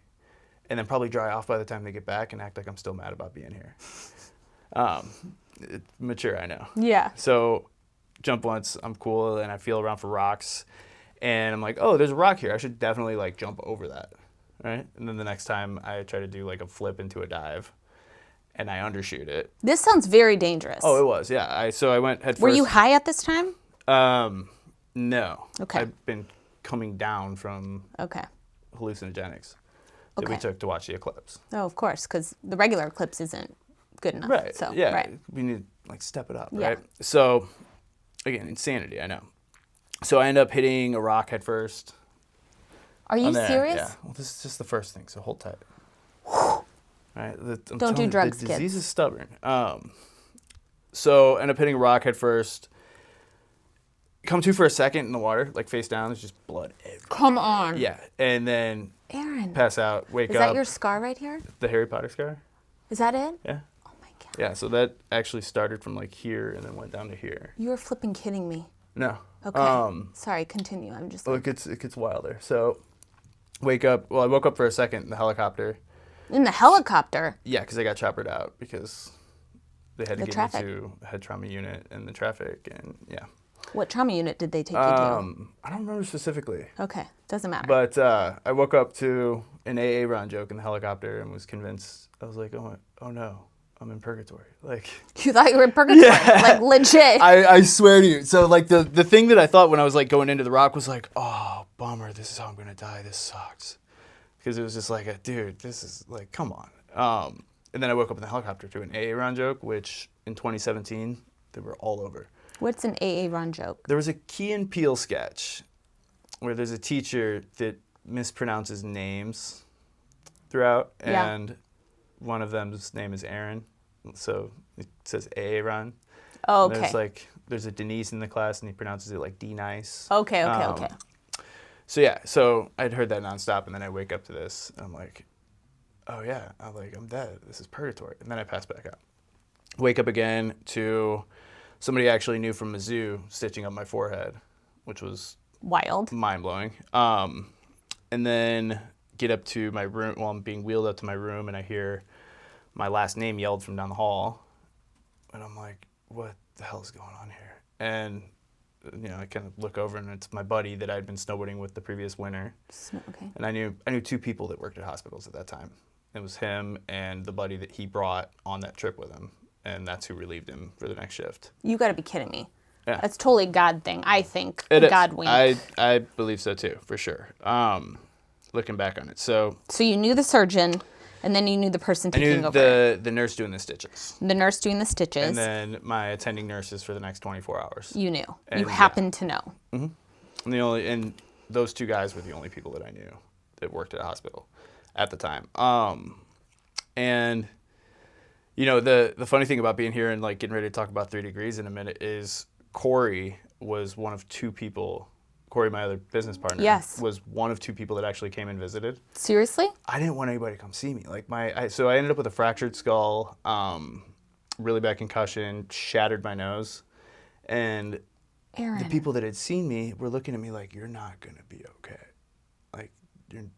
Speaker 2: and then probably dry off by the time they get back and act like I'm still mad about being here. It's mature, I know.
Speaker 1: Yeah.
Speaker 2: So jump once, I'm cool, and I feel around for rocks. And I'm like, oh, there's a rock here. I should definitely like jump over that, right? And then the next time I try to do like a flip into a dive, and I undershoot it.
Speaker 1: This sounds very dangerous.
Speaker 2: Oh, it was, yeah. So I went head first.
Speaker 1: Were you high at this time?
Speaker 2: No.
Speaker 1: Okay.
Speaker 2: I've been coming down from hallucinogenics that we took to watch the eclipse.
Speaker 1: Oh, of course, because the regular eclipse isn't good enough.
Speaker 2: Right.
Speaker 1: So,
Speaker 2: yeah.
Speaker 1: Right.
Speaker 2: We need to like step it up,
Speaker 1: Yeah.
Speaker 2: right? So again, insanity, I know. So I end up hitting a rock head first.
Speaker 1: Are you serious?
Speaker 2: Yeah. Well, this is just the first thing, so hold tight. Right.
Speaker 1: Don't do drugs,
Speaker 2: The disease
Speaker 1: kids.
Speaker 2: is stubborn. So end up hitting a rock head first. Come to for a second in the water, like face down. There's just blood everywhere.
Speaker 1: Come on.
Speaker 2: Yeah, and then
Speaker 1: Aaron.
Speaker 2: pass out, wake
Speaker 1: Is
Speaker 2: up.
Speaker 1: that your scar right here?
Speaker 2: The Harry Potter scar?
Speaker 1: Is that it?
Speaker 2: Yeah.
Speaker 1: Oh my God.
Speaker 2: Yeah, so that actually started from like here and then went down to here.
Speaker 1: You were flipping kidding me.
Speaker 2: No.
Speaker 1: Okay. Sorry, continue. I'm just
Speaker 2: Well,
Speaker 1: like...
Speaker 2: it gets wilder. So wake up. Well, I woke up for a second in the helicopter.
Speaker 1: In the helicopter?
Speaker 2: Yeah, because I got choppered out because they had to get
Speaker 1: traffic.
Speaker 2: me to a head trauma unit and the traffic, and yeah.
Speaker 1: What trauma unit did they take you to?
Speaker 2: I don't remember specifically.
Speaker 1: Okay, doesn't matter.
Speaker 2: But I woke up to an AA run joke in the helicopter and was convinced. I was like, oh no, I'm in purgatory. Like,
Speaker 1: you thought you were in purgatory?
Speaker 2: Yeah.
Speaker 1: Like legit?
Speaker 2: I swear to you. So like the thing that I thought when I was like going into the rock was like, oh, bummer, this is how I'm gonna die. This sucks. Because it was just like, dude, this is like, come on. And then I woke up in the helicopter to an AA run joke, which in 2017 they were all over.
Speaker 1: What's an AA run joke?
Speaker 2: There was a Key and Peele sketch where there's a teacher that mispronounces names throughout, and one of them's name is Aaron, so it says AA run.
Speaker 1: Oh,
Speaker 2: And
Speaker 1: okay.
Speaker 2: there's a Denise in the class, and he pronounces it like D-nice.
Speaker 1: Okay.
Speaker 2: So yeah, so I'd heard that nonstop, and then I wake up to this, and I'm like, oh yeah, I'm dead. This is purgatory. And then I pass back out. Wake up again to somebody I actually knew from Mizzou stitching up my forehead, which was
Speaker 1: Wild.
Speaker 2: mind-blowing. And then get up to my room, well, I'm being wheeled up to my room, and I hear my last name yelled from down the hall. And I'm like, what the hell is going on here? And I kind of look over, and it's my buddy that I'd been snowboarding with the previous winter.
Speaker 1: Okay.
Speaker 2: And I knew 2 people that worked at hospitals at that time. It was him and the buddy that he brought on that trip with him, and that's who relieved him for the next shift.
Speaker 1: You got to be kidding me.
Speaker 2: Yeah.
Speaker 1: That's totally a God thing, I think.
Speaker 2: It
Speaker 1: God
Speaker 2: is.
Speaker 1: wink.
Speaker 2: I believe so too, for sure. Looking back on it, so
Speaker 1: you knew the surgeon, and then you knew the person
Speaker 2: I
Speaker 1: taking
Speaker 2: knew
Speaker 1: over.
Speaker 2: the nurse doing the stitches,
Speaker 1: The nurse doing the stitches.
Speaker 2: and then my attending nurses for the next 24 hours.
Speaker 1: You knew.
Speaker 2: And
Speaker 1: You happened to know.
Speaker 2: And those 2 guys were the only people that I knew that worked at a hospital. at the time. And you know, the funny thing about being here and like getting ready to talk about 3 Degrees in a minute is Corey was one of 2 people. Corey, my other business partner,
Speaker 1: Yes.
Speaker 2: was one of 2 people that actually came and visited.
Speaker 1: Seriously?
Speaker 2: I didn't want anybody to come see me. Like so I ended up with a fractured skull, really bad concussion, shattered my nose, and
Speaker 1: Aaron.
Speaker 2: the people that had seen me were looking at me like, "You're not gonna be okay. Like,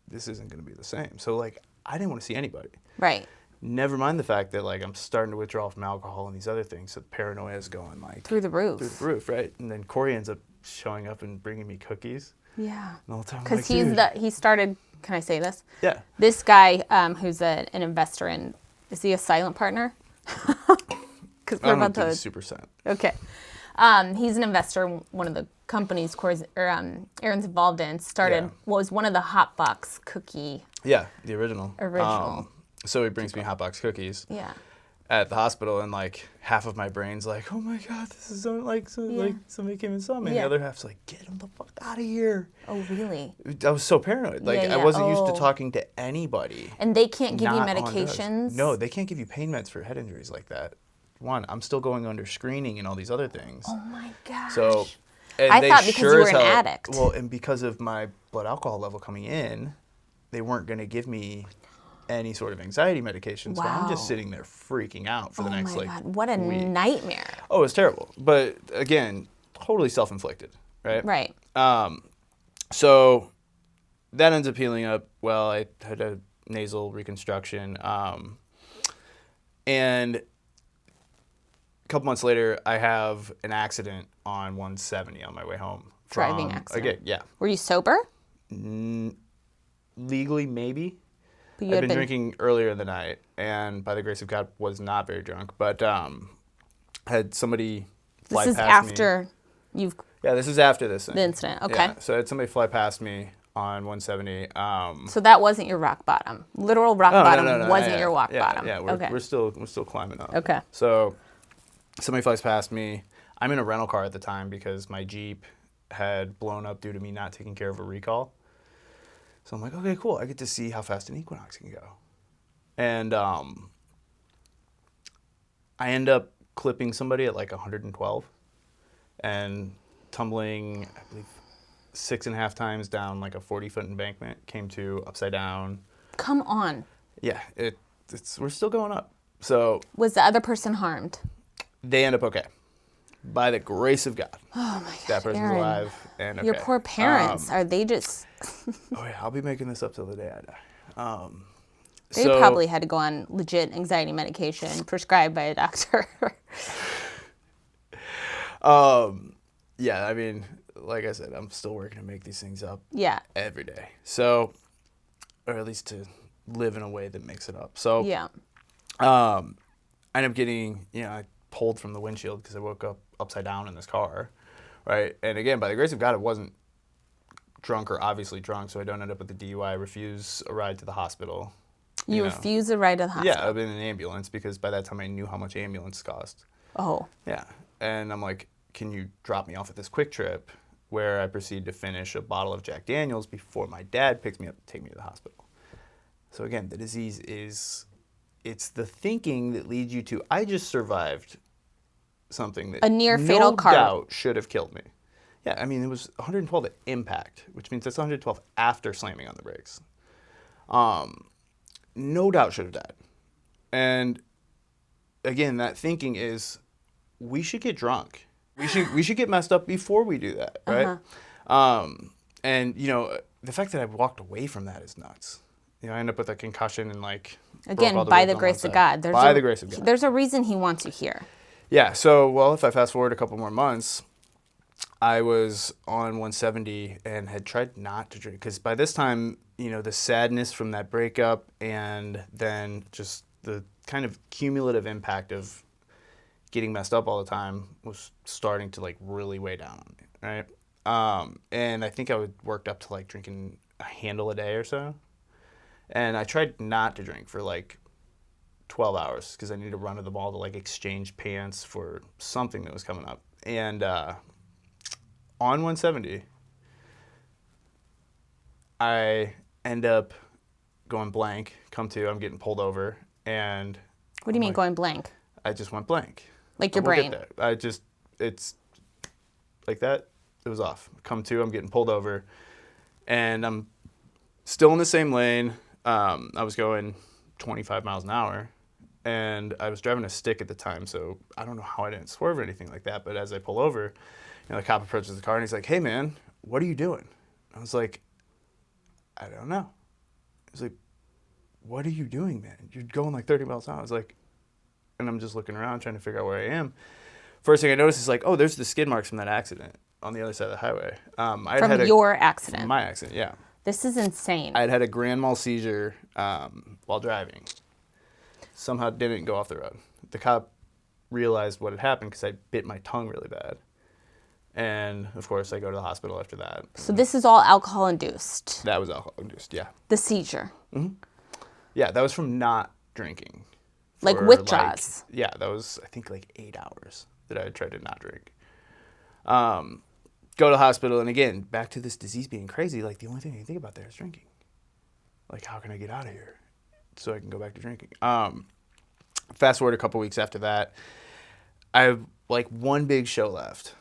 Speaker 2: this isn't gonna be the same." So like, I didn't want to see anybody.
Speaker 1: Right.
Speaker 2: Never mind the fact that like I'm starting to withdraw from alcohol and these other things. So the paranoia is going like
Speaker 1: Through the roof.
Speaker 2: Through the roof, right? And then Corey ends up showing up and bringing me cookies.
Speaker 1: Yeah.
Speaker 2: And the whole time,
Speaker 1: Because
Speaker 2: like,
Speaker 1: he started. Can I say this?
Speaker 2: Yeah.
Speaker 1: This guy who's an investor in. Is he a silent partner? Because
Speaker 2: I don't know if he's super silent.
Speaker 1: Okay. He's an investor in one of the companies Aaron's involved in. Was one of the hot box cookie.
Speaker 2: Yeah, the original.
Speaker 1: Original.
Speaker 2: So he brings me hot box cookies.
Speaker 1: Yeah.
Speaker 2: At the hospital, and like half of my brain's like, "Oh my god, this is so, like somebody came and saw me." And the other half's like, "Get him the fuck out of here."
Speaker 1: Oh really?
Speaker 2: I was so paranoid. Like I wasn't used to talking to anybody.
Speaker 1: And they can't give you
Speaker 2: not on
Speaker 1: medications?
Speaker 2: drugs. No, they can't give you pain meds for head injuries like that. One, I'm still going under screening and all these other things.
Speaker 1: Oh my gosh.
Speaker 2: So, and
Speaker 1: I
Speaker 2: they
Speaker 1: thought because
Speaker 2: sure
Speaker 1: you were
Speaker 2: as
Speaker 1: an
Speaker 2: hell-
Speaker 1: addict.
Speaker 2: Well, and because of my blood alcohol level coming in, they weren't going to give me any sort of anxiety medication. So I'm just
Speaker 1: Wow.
Speaker 2: sitting there freaking out for the next
Speaker 1: my God. What a
Speaker 2: week.
Speaker 1: nightmare.
Speaker 2: Oh, it was terrible. But again, totally self-inflicted, right?
Speaker 1: Right.
Speaker 2: So that ends up healing up. Well, I had a nasal reconstruction. And a couple months later, I have an accident on 170 on my way home.
Speaker 1: Driving accident.
Speaker 2: Again, yeah.
Speaker 1: Were you sober?
Speaker 2: Legally, maybe.
Speaker 1: But you
Speaker 2: I'd
Speaker 1: had
Speaker 2: been drinking earlier in the night, and by the grace of God, was not very drunk. But had somebody fly
Speaker 1: This is
Speaker 2: past
Speaker 1: after you've
Speaker 2: Yeah, this is after this thing.
Speaker 1: the incident. Okay.
Speaker 2: Yeah, so I had somebody fly past me on 170.
Speaker 1: So that wasn't your rock bottom. Literal rock bottom wasn't your rock bottom.
Speaker 2: Yeah, we're still climbing up.
Speaker 1: Okay.
Speaker 2: So somebody flies past me. I'm in a rental car at the time because my Jeep had blown up due to me not taking care of a recall. So I'm like, okay, cool. I get to see how fast an Equinox can go. And I end up clipping somebody at like 112 and tumbling, I believe, 6.5 times down like a 40-foot embankment, came to upside down.
Speaker 1: Come on.
Speaker 2: Yeah, we're still going up. So
Speaker 1: Was the other person harmed?
Speaker 2: they end up okay. By the grace of God.
Speaker 1: Oh my God.
Speaker 2: That person's
Speaker 1: Aaron.
Speaker 2: alive and okay.
Speaker 1: Your poor parents. Are they just
Speaker 2: Oh yeah, I'll be making this up till the day I die.
Speaker 1: they probably had to go on legit anxiety medication prescribed by a doctor.
Speaker 2: Yeah, I mean, like I said, I'm still working to make these things up
Speaker 1: Yeah.
Speaker 2: every day. So, or at least to live in a way that makes it up. So,
Speaker 1: Yeah.
Speaker 2: I ended up getting, I pulled from the windshield because I woke up upside down in this car, right? And again, by the grace of God, it wasn't drunk or obviously drunk, so I don't end up with the DUI, refuse a ride to the hospital.
Speaker 1: You refuse a ride to the hospital?
Speaker 2: Yeah, I've been in an ambulance because by that time I knew how much ambulance cost.
Speaker 1: Oh.
Speaker 2: Yeah. And I'm like, can you drop me off at this quick trip where I proceed to finish a bottle of Jack Daniels before my dad picks me up to take me to the hospital? So again, the disease it's the thinking that leads you to, I just survived something that
Speaker 1: A near fatal car.
Speaker 2: no doubt should have killed me. Yeah, I mean, it was 112 at impact, which means that's 112 after slamming on the brakes. No doubt should have died. And again, that thinking is, we should get drunk. We should get messed up before we do that, right? And the fact that I walked away from that is nuts. I end up with a concussion and like
Speaker 1: Again,
Speaker 2: broke all the
Speaker 1: by
Speaker 2: ribs
Speaker 1: the
Speaker 2: on
Speaker 1: grace
Speaker 2: one
Speaker 1: of
Speaker 2: side.
Speaker 1: God.
Speaker 2: By the grace of God.
Speaker 1: There's a reason he wants you here.
Speaker 2: Yeah. So, if I fast forward a couple more months, I was on 170 and had tried not to drink because by this time, the sadness from that breakup and then just the kind of cumulative impact of getting messed up all the time was starting to like really weigh down on me, right? And I think I worked up to like drinking a handle a day or so. And I tried not to drink for like 12 hours because I needed to run to the mall to like exchange pants for something that was coming up. And on 170, I end up going blank. Come to, I'm getting pulled over, and
Speaker 1: What do you mean going blank?
Speaker 2: I just went blank.
Speaker 1: Like your
Speaker 2: We'll
Speaker 1: brain?
Speaker 2: get there. It's like that. It was off. Come to, I'm getting pulled over, and I'm still in the same lane. I was going 25 miles an hour, and I was driving a stick at the time, so I don't know how I didn't swerve or anything like that. But as I pull over, the cop approaches the car, and he's like, "Hey, man, what are you doing?" I was like, "I don't know." He's like, "What are you doing, man? You're going like 30 miles an hour." I was like, and I'm just looking around trying to figure out where I am. First thing I noticed is like, oh, there's the skid marks from that accident on the other side of the highway.
Speaker 1: From your accident?
Speaker 2: From my accident, yeah.
Speaker 1: This is insane.
Speaker 2: I had a grand mal seizure while driving. Somehow didn't go off the road. The cop realized what had happened because I bit my tongue really bad. And, of course, I go to the hospital after that.
Speaker 1: So this is all alcohol-induced?
Speaker 2: That was alcohol-induced, yeah.
Speaker 1: The seizure?
Speaker 2: Mm-hmm. Yeah, that was from not drinking.
Speaker 1: Like withdrawals?
Speaker 2: Yeah, that was, I think, like 8 hours that I tried to not drink. Go to the hospital, and again, back to this disease being crazy, like the only thing I can think about there is drinking. Like, how can I get out of here so I can go back to drinking? Fast forward a couple weeks after that, I have like one big show left,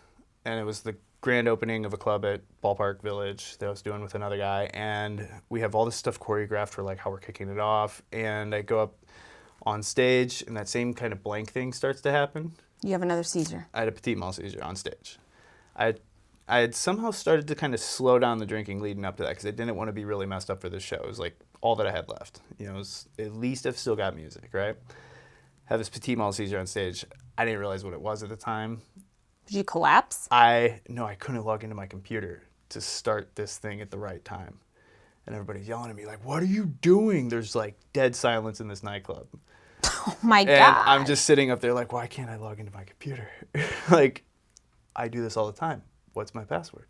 Speaker 2: and it was the grand opening of a club at Ballpark Village that I was doing with another guy, and we have all this stuff choreographed for like how we're kicking it off, and I go up on stage, and that same kind of blank thing starts to happen.
Speaker 1: You have another seizure.
Speaker 2: I had a petit mal seizure on stage. I had somehow started to kind of slow down the drinking leading up to that because I didn't want to be really messed up for this show. It was like all that I had left. It was, at least I've still got music, right? Have this petit mal seizure on stage. I didn't realize what it was at the time.
Speaker 1: Did you collapse?
Speaker 2: No, I couldn't log into my computer to start this thing at the right time. And everybody's yelling at me like, "What are you doing?" There's like dead silence in this nightclub.
Speaker 1: Oh my God.
Speaker 2: And I'm just sitting up there like, why can't I log into my computer? Like, I do this all the time. What's my password?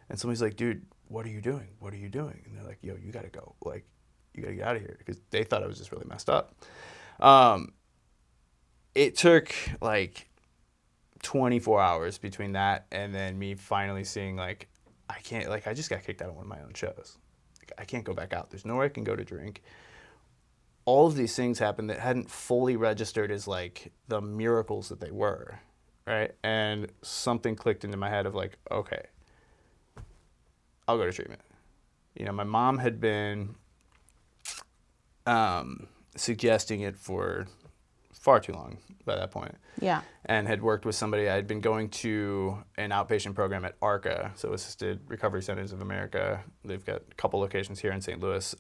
Speaker 2: And somebody's like, "Dude, what are you doing? What are you doing?" And they're like, "Yo, you got to go. Like, you got to get out of here." Because they thought I was just really messed up. It took like 24 hours between that and then me finally seeing like, I just got kicked out of one of my own shows. Like, I can't go back out. There's nowhere I can go to drink. All of these things happened that hadn't fully registered as like the miracles that they were, right? And something clicked into my head of like, okay, I'll go to treatment. My mom had been suggesting it for far too long by that point.
Speaker 1: Yeah.
Speaker 2: And had worked with somebody. I'd been going to an outpatient program at ARCA, so Assisted Recovery Centers of America. They've got a couple locations here in St. Louis.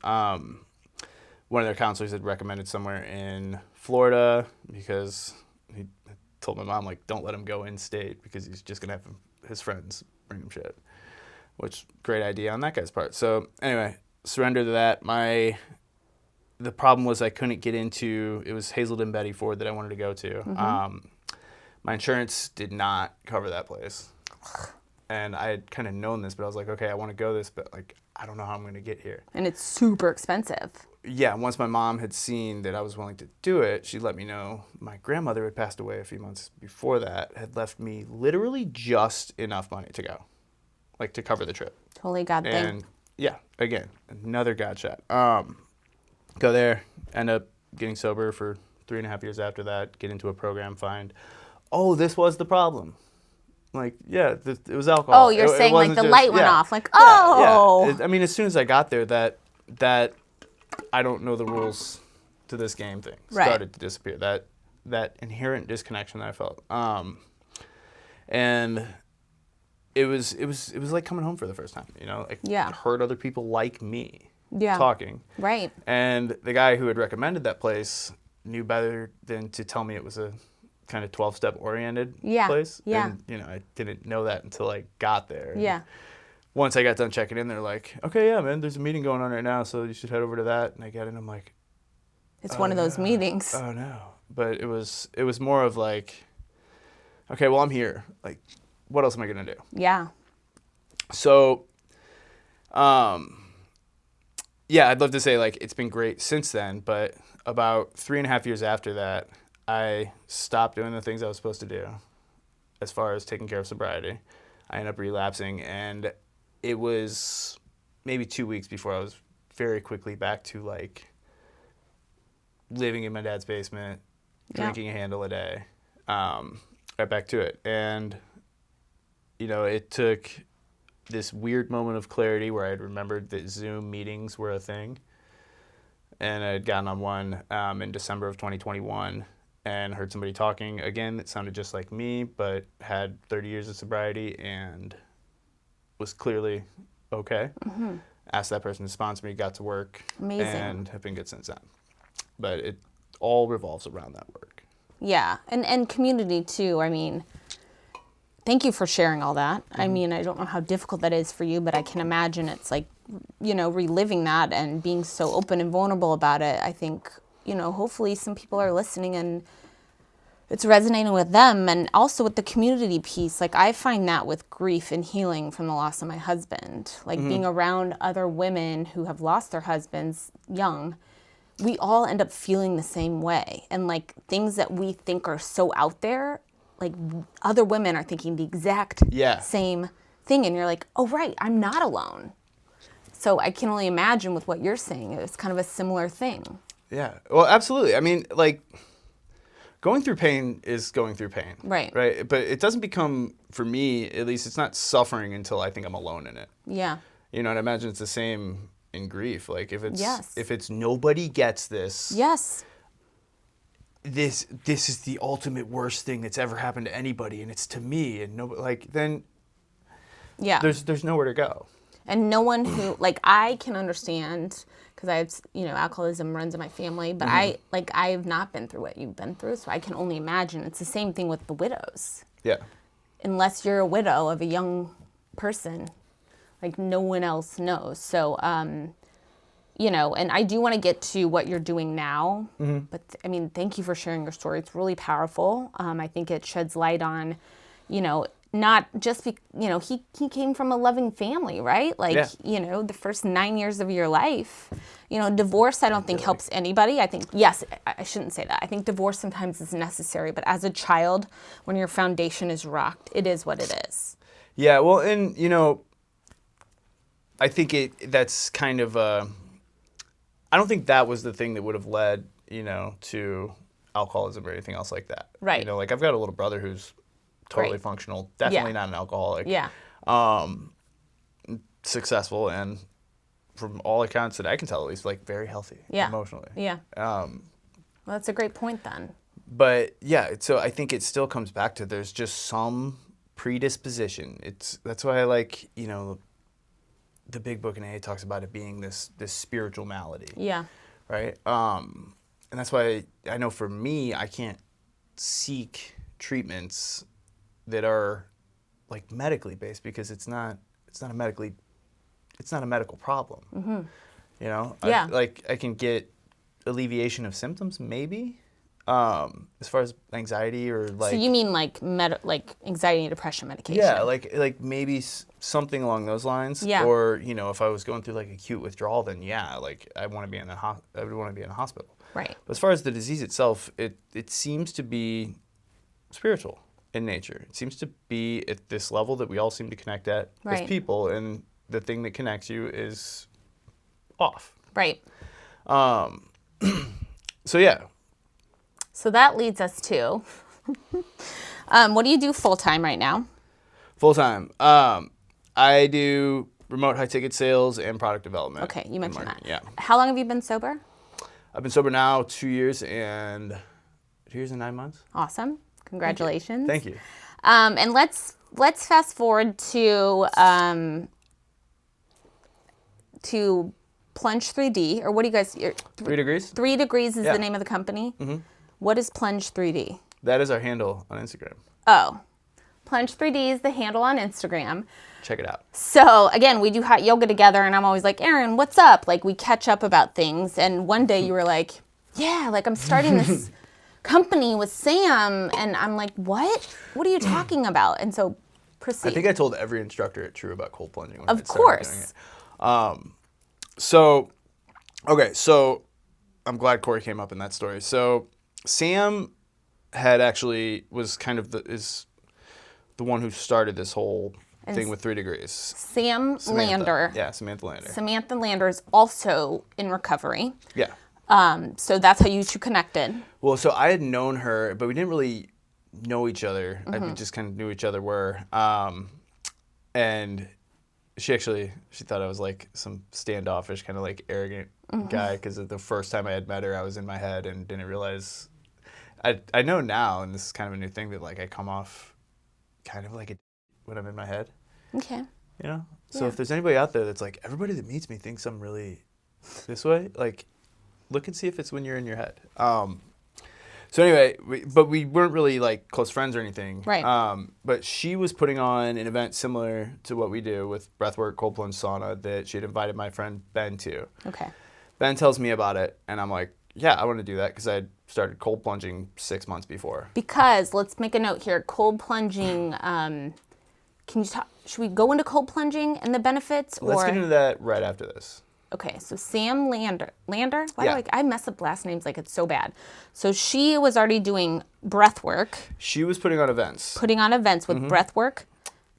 Speaker 2: One of their counselors had recommended somewhere in Florida because he told my mom, like, don't let him go in state because he's just going to have his friends bring him shit. Which, great idea on that guy's part. So, anyway, surrender to that. The problem was I couldn't get into, it was Hazelden Betty Ford that I wanted to go to. Mm-hmm. My insurance did not cover that place. And I had kind of known this, but I was like, okay, I want to go this, but like, I don't know how I'm going to get here.
Speaker 1: And it's super expensive.
Speaker 2: Yeah, once my mom had seen that I was willing to do it, she let me know my grandmother had passed away a few months before that, had left me literally just enough money to go, like to cover the trip.
Speaker 1: Totally God thing.
Speaker 2: And yeah, again, another God shot. Go there, end up getting sober for 3.5 years after that, get into a program, find, oh, this was the problem. Like, yeah, it was alcohol.
Speaker 1: Oh, you're saying like the light went off. Like, oh.
Speaker 2: Yeah. I mean, as soon as I got there, that I don't know the rules to this game thing started to disappear. That inherent disconnection that I felt. And it was like coming home for the first time, I heard other people like me talking. Right. And the guy who had recommended that place knew better than to tell me it was a kind of 12-step oriented place. Yeah. And, I didn't know that until I got there. Yeah. Once I got done checking in, they're like, okay, yeah, man, there's a meeting going on right now, so you should head over to that. And I get in, I'm like,
Speaker 1: it's one of those meetings.
Speaker 2: Oh, no. But it was more of like, okay, well, I'm here. Like, what else am I going to do? Yeah. So, yeah, I'd love to say, like, it's been great since then, but about 3.5 years after that, I stopped doing the things I was supposed to do as far as taking care of sobriety. I ended up relapsing, and it was maybe 2 weeks before I was very quickly back to like living in my dad's basement, drinking a handle a day, right back to it. And, it took this weird moment of clarity where I'd remembered that Zoom meetings were a thing. And I'd gotten on one in December of 2021 and heard somebody talking again that sounded just like me, but had 30 years of sobriety and was clearly okay. Asked that person to sponsor me, got to work.
Speaker 1: Amazing.
Speaker 2: And have been good since then. But it all revolves around that work.
Speaker 1: Yeah, and community too. I mean, thank you for sharing all that. I mean, I don't know how difficult that is for you, but I can imagine it's like, reliving that and being so open and vulnerable about it. I think, hopefully some people are listening and it's resonating with them, and also with the community piece. Like, I find that with grief and healing from the loss of my husband, like being around other women who have lost their husbands young, we all end up feeling the same way. And like things that we think are so out there, like other women are thinking the exact same thing. And you're like, oh, right, I'm not alone. So I can only imagine with what you're saying, it's kind of a similar thing.
Speaker 2: Yeah, well, absolutely. I mean, like, going through pain is going through pain.
Speaker 1: Right.
Speaker 2: Right. But it doesn't become, for me, at least, it's not suffering until I think I'm alone in it.
Speaker 1: Yeah.
Speaker 2: And I imagine it's the same in grief. Like, if
Speaker 1: Yes.
Speaker 2: it's nobody gets this.
Speaker 1: Yes.
Speaker 2: This is the ultimate worst thing that's ever happened to anybody, and it's to me, and nobody, like, then
Speaker 1: Yeah.
Speaker 2: there's nowhere to go.
Speaker 1: And no one who, like, I can understand, because I have, alcoholism runs in my family, but I have not been through what you've been through, so I can only imagine. It's the same thing with the widows.
Speaker 2: Yeah.
Speaker 1: Unless you're a widow of a young person, like, no one else knows. So, and I do want to get to what you're doing now, but, I mean, thank you for sharing your story. It's really powerful. I think it sheds light on, not just he came from a loving family, right? Like, the first 9 years of your life, divorce, I don't think helps anybody. I think, yes, I shouldn't say that. I think divorce sometimes is necessary, but as a child, when your foundation is rocked, it is what it is.
Speaker 2: Yeah, well, and, I think that's kind of, I don't think that was the thing that would have led, to alcoholism or anything else like that.
Speaker 1: Right.
Speaker 2: Like, I've got a little brother who's totally functional, definitely not an alcoholic.
Speaker 1: Yeah.
Speaker 2: Successful, and from all accounts that I can tell, at least, like, very healthy emotionally.
Speaker 1: Yeah. Well, that's a great point then.
Speaker 2: But yeah, so I think it still comes back to there's just some predisposition. That's why I like, the big book in AA talks about it being this spiritual malady.
Speaker 1: Yeah.
Speaker 2: Right? And that's why I know for me, I can't seek treatments that are like medically based, because it's not a medical problem.
Speaker 1: Yeah.
Speaker 2: I can get alleviation of symptoms maybe, as far as anxiety or like.
Speaker 1: So you mean like anxiety and depression medication?
Speaker 2: Yeah, like maybe something along those lines.
Speaker 1: Yeah.
Speaker 2: Or if I was going through like acute withdrawal, then like I want to be in I would want to be in a hospital.
Speaker 1: Right.
Speaker 2: But as far as the disease itself, it seems to be spiritual in nature. It seems to be at this level that we all seem to connect at as people, and the thing that connects you is off.
Speaker 1: Right.
Speaker 2: So yeah.
Speaker 1: So that leads us to, what do you do full time right now?
Speaker 2: Full time. I do remote high ticket sales and product development.
Speaker 1: Okay, you mentioned that.
Speaker 2: Yeah.
Speaker 1: How long have you been sober?
Speaker 2: I've been sober now 2 years and 9 months.
Speaker 1: Awesome. Congratulations.
Speaker 2: Thank you.
Speaker 1: And let's fast forward to Plunge 3D, or what do you guys?
Speaker 2: 3 degrees.
Speaker 1: 3 Degrees is the name of the company. Mm-hmm. What is Plunge 3D?
Speaker 2: That is our handle on Instagram.
Speaker 1: Oh, Plunge 3D is the handle on Instagram.
Speaker 2: Check it out.
Speaker 1: So again, we do hot yoga together, and I'm always like, Aaron, what's up? Like, we catch up about things. And one day you were like, yeah, like I'm starting this company with Sam, and I'm like, what? What are you talking about? And so proceed.
Speaker 2: I think I told every instructor at True about cold plunging when
Speaker 1: of
Speaker 2: I started doing it. So I'm glad Corey came up in that story. So Sam was kind of the one who started this whole thing with 3 degrees.
Speaker 1: Sam
Speaker 2: Samantha.
Speaker 1: Lander.
Speaker 2: Yeah, Samantha Lander.
Speaker 1: Samantha Lander is also in recovery.
Speaker 2: Yeah.
Speaker 1: So that's how you two connected.
Speaker 2: Well, so I had known her, but we didn't really know each other. We just kind of knew each other were. And she thought I was like some standoffish, kind of like arrogant guy, because the first time I had met her, I was in my head and didn't realize. I know now, and this is kind of a new thing, that like I come off kind of like when I'm in my head.
Speaker 1: Okay.
Speaker 2: You know? So if there's anybody out there that's like, everybody that meets me thinks I'm really this way, like, look and see if it's when you're in your head. So anyway, we weren't really like close friends or anything.
Speaker 1: Right.
Speaker 2: But she was putting on an event similar to what we do with breathwork, cold plunge, sauna, that she had invited my friend Ben to.
Speaker 1: Okay.
Speaker 2: Ben tells me about it, and I'm like, yeah, I want to do that, because I had started cold plunging 6 months before.
Speaker 1: Because let's make a note here. Cold plunging. Can you talk? Should we go into cold plunging and the benefits?
Speaker 2: Let's get into that right after this.
Speaker 1: Okay, so Sam Lander. Lander? Why
Speaker 2: Yeah.
Speaker 1: do I mess up last names like it's so bad? So she was already doing breath work,
Speaker 2: She was putting on events.
Speaker 1: putting on events with breath work,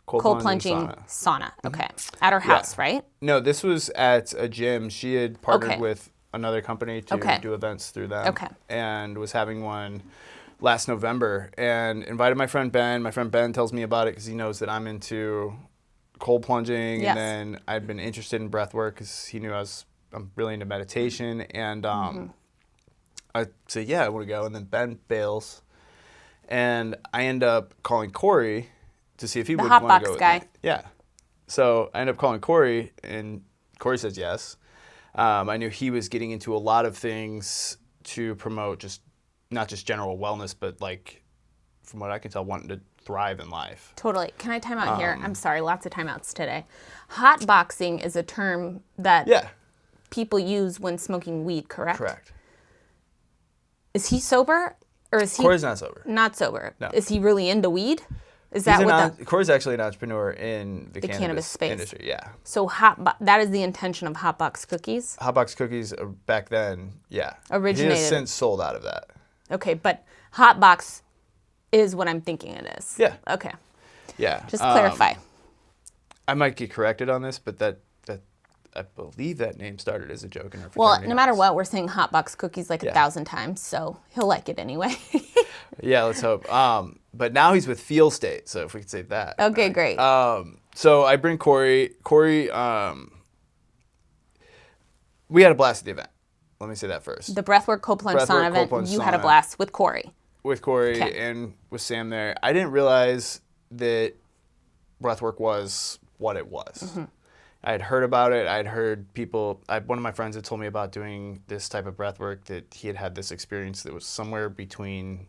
Speaker 1: cold plunging,
Speaker 2: and
Speaker 1: sauna. Okay, at her house, right?
Speaker 2: No, this was at a gym. She had partnered
Speaker 1: Okay.
Speaker 2: with another company to
Speaker 1: Okay.
Speaker 2: do events through them.
Speaker 1: Okay.
Speaker 2: And was having one last November, and invited my friend Ben. My friend Ben tells me about it because he knows that I'm into cold plunging,
Speaker 1: Yes.
Speaker 2: and then I'd been interested in breath work because he knew I'm really into meditation, and I say, yeah, I want to go, and then Ben bails, and I end up calling Corey to see if he would
Speaker 1: hot
Speaker 2: want to
Speaker 1: box
Speaker 2: go with
Speaker 1: guy.
Speaker 2: me. Yeah. So I end up calling Corey, and Corey says yes. I knew he was getting into a lot of things to promote not just general wellness, but like, from what I can tell, wanting to thrive in life.
Speaker 1: Totally. Can I time out here? I'm sorry, lots of timeouts today. Hot boxing is a term that people use when smoking weed, correct?
Speaker 2: Correct.
Speaker 1: Is he sober? Or is he
Speaker 2: Corey's not sober.
Speaker 1: not sober?
Speaker 2: No.
Speaker 1: Is he really into weed? Is that what
Speaker 2: Corey's actually an entrepreneur in the
Speaker 1: cannabis space
Speaker 2: industry. Yeah.
Speaker 1: So that is the intention of hot box cookies?
Speaker 2: Hot box cookies back then, yeah.
Speaker 1: Originated.
Speaker 2: He has since sold out of that.
Speaker 1: Okay, but hot box is what I'm thinking it is.
Speaker 2: Yeah.
Speaker 1: Okay.
Speaker 2: Yeah.
Speaker 1: Just clarify.
Speaker 2: I might get corrected on this, but that I believe that name started as a joke in our
Speaker 1: Well,
Speaker 2: fraternity
Speaker 1: no matter
Speaker 2: house.
Speaker 1: what, we're saying hot box cookies like
Speaker 2: Yeah.
Speaker 1: 1,000 times, so he'll like it anyway.
Speaker 2: Yeah, let's hope. But now he's with Feel State, so if we could say that.
Speaker 1: Okay, great.
Speaker 2: So I bring Corey. Corey, we had a blast at the event. Let me say that first.
Speaker 1: The breathwork cold plunge
Speaker 2: Breathwork,
Speaker 1: sauna
Speaker 2: cold
Speaker 1: event,
Speaker 2: plunge
Speaker 1: you had a
Speaker 2: sauna.
Speaker 1: blast with Corey.
Speaker 2: With Corey
Speaker 1: Okay.
Speaker 2: and with Sam there. I didn't realize that breathwork was what it was.
Speaker 1: Mm-hmm.
Speaker 2: I had heard about it. I'd heard people, one of my friends had told me about doing this type of breathwork, that he had this experience that was somewhere between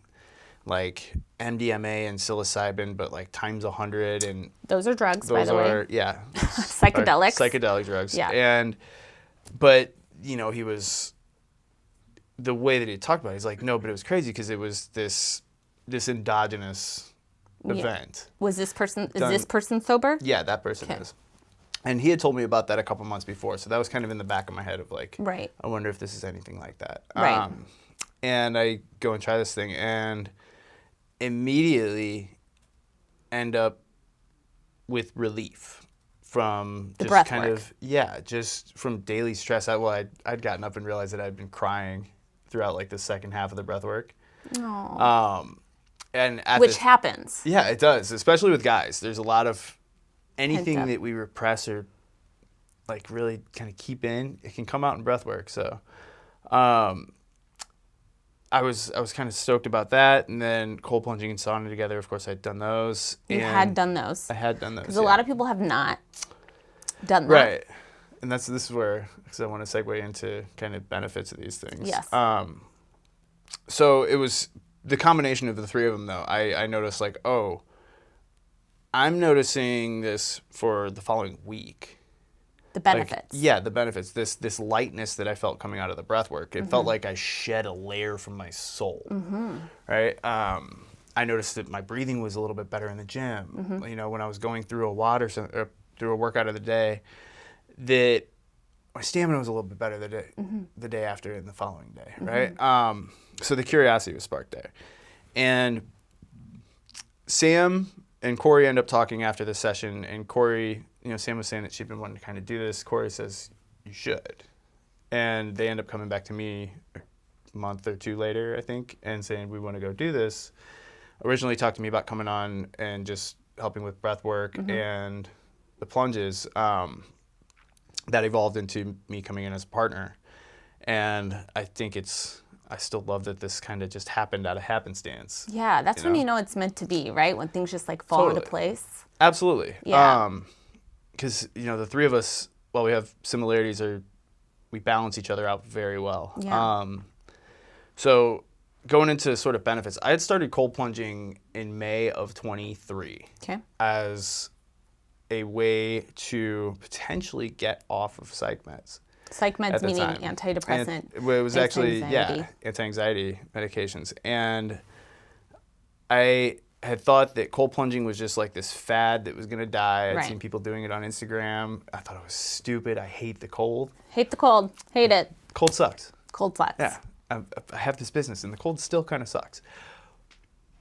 Speaker 2: like MDMA and psilocybin, but like times 100. And
Speaker 1: Those are drugs, by
Speaker 2: those
Speaker 1: the way.
Speaker 2: are, yeah.
Speaker 1: Psychedelics.
Speaker 2: Psychedelic drugs.
Speaker 1: Yeah.
Speaker 2: But, you know, the way that he talked about it, he's like, no, but it was crazy because it was this endogenous event.
Speaker 1: Was this person, is
Speaker 2: Done-
Speaker 1: this person sober?
Speaker 2: Yeah, that person
Speaker 1: Okay.
Speaker 2: is. And he had told me about that a couple months before, so that was kind of in the back of my head of like,
Speaker 1: Right.
Speaker 2: I wonder if this is anything like that.
Speaker 1: Right.
Speaker 2: And I go and try this thing, and immediately end up with relief from
Speaker 1: The
Speaker 2: just
Speaker 1: breath
Speaker 2: kind
Speaker 1: work.
Speaker 2: of, just from daily stress. I'd gotten up and realized that I'd been crying throughout like the second half of the breath work.
Speaker 1: Oh.
Speaker 2: And at
Speaker 1: Which
Speaker 2: this,
Speaker 1: happens.
Speaker 2: yeah, it does, especially with guys. There's a lot of anything
Speaker 1: Pent up.
Speaker 2: that we repress or like really kind of keep in, it can come out in breath work. So I was kind of stoked about that, and then cold plunging and sauna together. Of course, I'd done those.
Speaker 1: You had done those.
Speaker 2: I had done those.
Speaker 1: Because a lot of people have not done that.
Speaker 2: Right. And this is where, because I want to segue into kind of benefits of these things.
Speaker 1: Yes.
Speaker 2: So it was the combination of the three of them, though. I noticed like, oh, I'm noticing this for the following week.
Speaker 1: The benefits.
Speaker 2: Like, the benefits. This lightness that I felt coming out of the breath work. It felt like I shed a layer from my soul. Right? I noticed that my breathing was a little bit better in the gym. You know, when I was going through through a workout of the day, that my stamina was a little bit better the day after and the following day. Right? So the curiosity was sparked there. And Sam and Corey ended up talking after the session, and Corey, Sam was saying that she'd been wanting to kind of do this. Corey says, you should. And they end up coming back to me a month or two later, I think, and saying, we want to go do this. Originally talked to me about coming on and just helping with breath work and the plunges. That evolved into me coming in as a partner. And I think I still love that this kind of just happened out of happenstance.
Speaker 1: Yeah, that's when you know it's meant to be, right? When things just like fall into place.
Speaker 2: Absolutely.
Speaker 1: Yeah.
Speaker 2: Because, the three of us, while we have similarities, we balance each other out very well.
Speaker 1: Yeah.
Speaker 2: So going into sort of benefits, I had started cold plunging in May of 23 as a way to potentially get off of psych meds.
Speaker 1: Psych meds meaning antidepressant.
Speaker 2: It was actually, anti-anxiety medications. And I had thought that cold plunging was just like this fad that was going to die. I'd seen people doing it on Instagram. I thought it was stupid. I hate the cold.
Speaker 1: Hate the cold. Hate it.
Speaker 2: Cold sucks.
Speaker 1: Cold sucks.
Speaker 2: Yeah. I have this business, and the cold still kind of sucks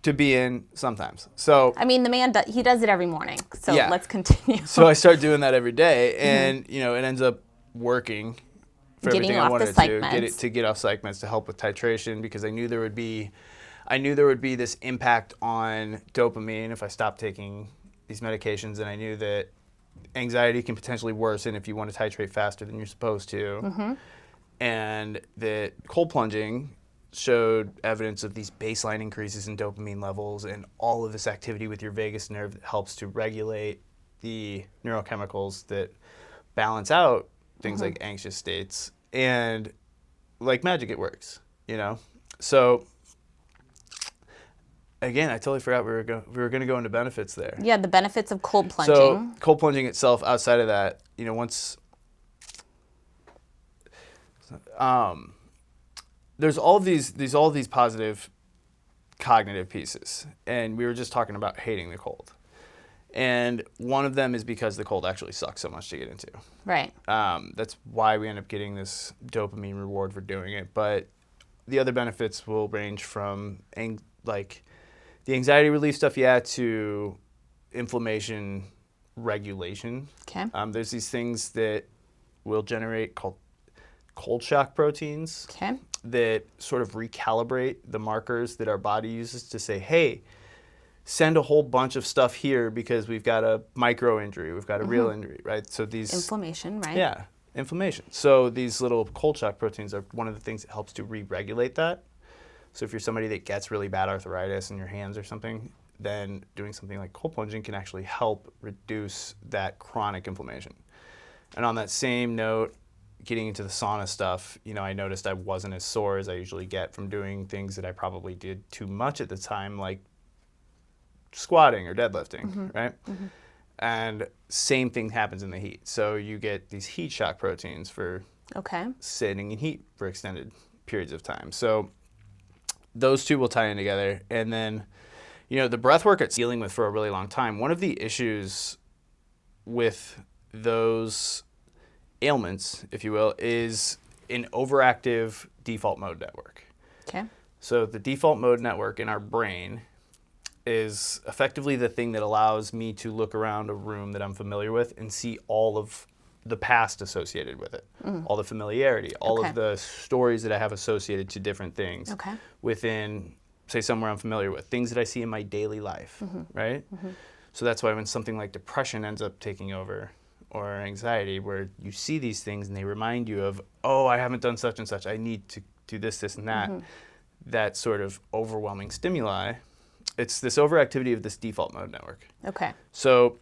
Speaker 2: to be in sometimes. So
Speaker 1: I mean, the man, he does it every morning. So let's continue.
Speaker 2: So I start doing that every day, and, it ends up working for
Speaker 1: Getting
Speaker 2: everything
Speaker 1: off
Speaker 2: I wanted
Speaker 1: the psych
Speaker 2: to get off psych meds to help with titration, because I knew there would be this impact on dopamine if I stopped taking these medications, and I knew that anxiety can potentially worsen if you want to titrate faster than you're supposed to, and that cold plunging showed evidence of these baseline increases in dopamine levels and all of this activity with your vagus nerve that helps to regulate the neurochemicals that balance out things like anxious states. And like magic, it works, So again, I totally forgot we were going to go into benefits there.
Speaker 1: Yeah, the benefits of cold plunging.
Speaker 2: So cold plunging itself, outside of that, once there's all these positive cognitive pieces, and we were just talking about hating the cold. And one of them is because the cold actually sucks so much to get into.
Speaker 1: Right.
Speaker 2: That's why we end up getting this dopamine reward for doing it. But the other benefits will range from the anxiety relief stuff, to inflammation regulation.
Speaker 1: Okay.
Speaker 2: There's these things that will generate called cold shock proteins that sort of recalibrate the markers that our body uses to say, hey, send a whole bunch of stuff here because we've got a micro injury, we've got a real injury, right? So these
Speaker 1: inflammation, right?
Speaker 2: Yeah, inflammation. So these little cold shock proteins are one of the things that helps to re-regulate that. So if you're somebody that gets really bad arthritis in your hands or something, then doing something like cold plunging can actually help reduce that chronic inflammation. And on that same note, getting into the sauna stuff, I noticed I wasn't as sore as I usually get from doing things that I probably did too much at the time, like squatting or deadlifting, right? And same thing happens in the heat. So you get these heat shock proteins for sitting in heat for extended periods of time. So those two will tie in together. And then, the breath work it's dealing with for a really long time, one of the issues with those ailments, if you will, is an overactive default mode network.
Speaker 1: Okay.
Speaker 2: So the default mode network in our brain is effectively the thing that allows me to look around a room that I'm familiar with and see all of the past associated with it, all the familiarity, all of the stories that I have associated to different things within, say, somewhere I'm familiar with, things that I see in my daily life, right? So that's why when something like depression ends up taking over, or anxiety, where you see these things and they remind you of, oh, I haven't done such and such, I need to do this, this, and that, that sort of overwhelming stimuli, it's this overactivity of this default mode network.
Speaker 1: Okay.
Speaker 2: So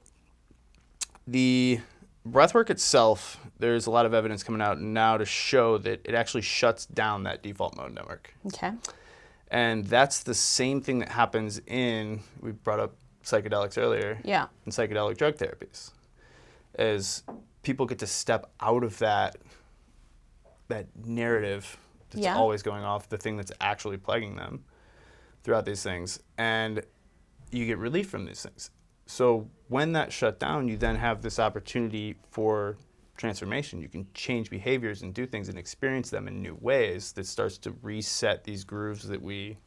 Speaker 2: the breathwork itself, there's a lot of evidence coming out now to show that it actually shuts down that default mode network.
Speaker 1: Okay.
Speaker 2: And that's the same thing that happens we brought up psychedelics earlier, in psychedelic drug therapies. As people get to step out of that narrative that's always going off, the thing that's actually plaguing them throughout these things, and you get relief from these things. So when that's shut down, you then have this opportunity for transformation. You can change behaviors and do things and experience them in new ways that starts to reset these grooves that we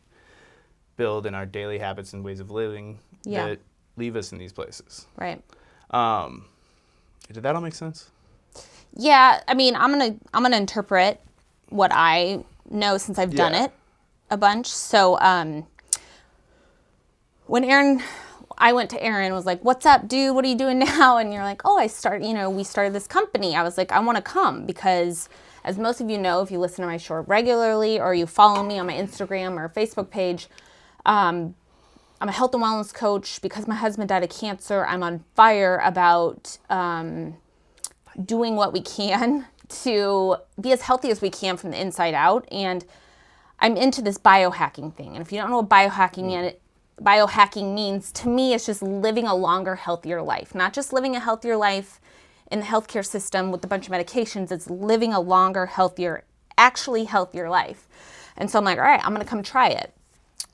Speaker 2: build in our daily habits and ways of living that leave us in these places.
Speaker 1: Right.
Speaker 2: Did that all make sense?
Speaker 1: Yeah, I mean, I'm gonna interpret what I know since I've done it a bunch. So when I went to Aaron and was like, "What's up, dude? What are you doing now?" And you're like, "Oh, we started this company." I was like, "I want to come because, as most of you know, if you listen to my show regularly or you follow me on my Instagram or Facebook page, I'm a health and wellness coach. Because my husband died of cancer, I'm on fire about doing what we can to be as healthy as we can from the inside out. And I'm into this biohacking thing. And if you don't know what biohacking means, to me, it's just living a longer, healthier life. Not just living a healthier life in the healthcare system with a bunch of medications. It's living a longer, healthier, actually healthier life. And so I'm like, all right, I'm going to come try it.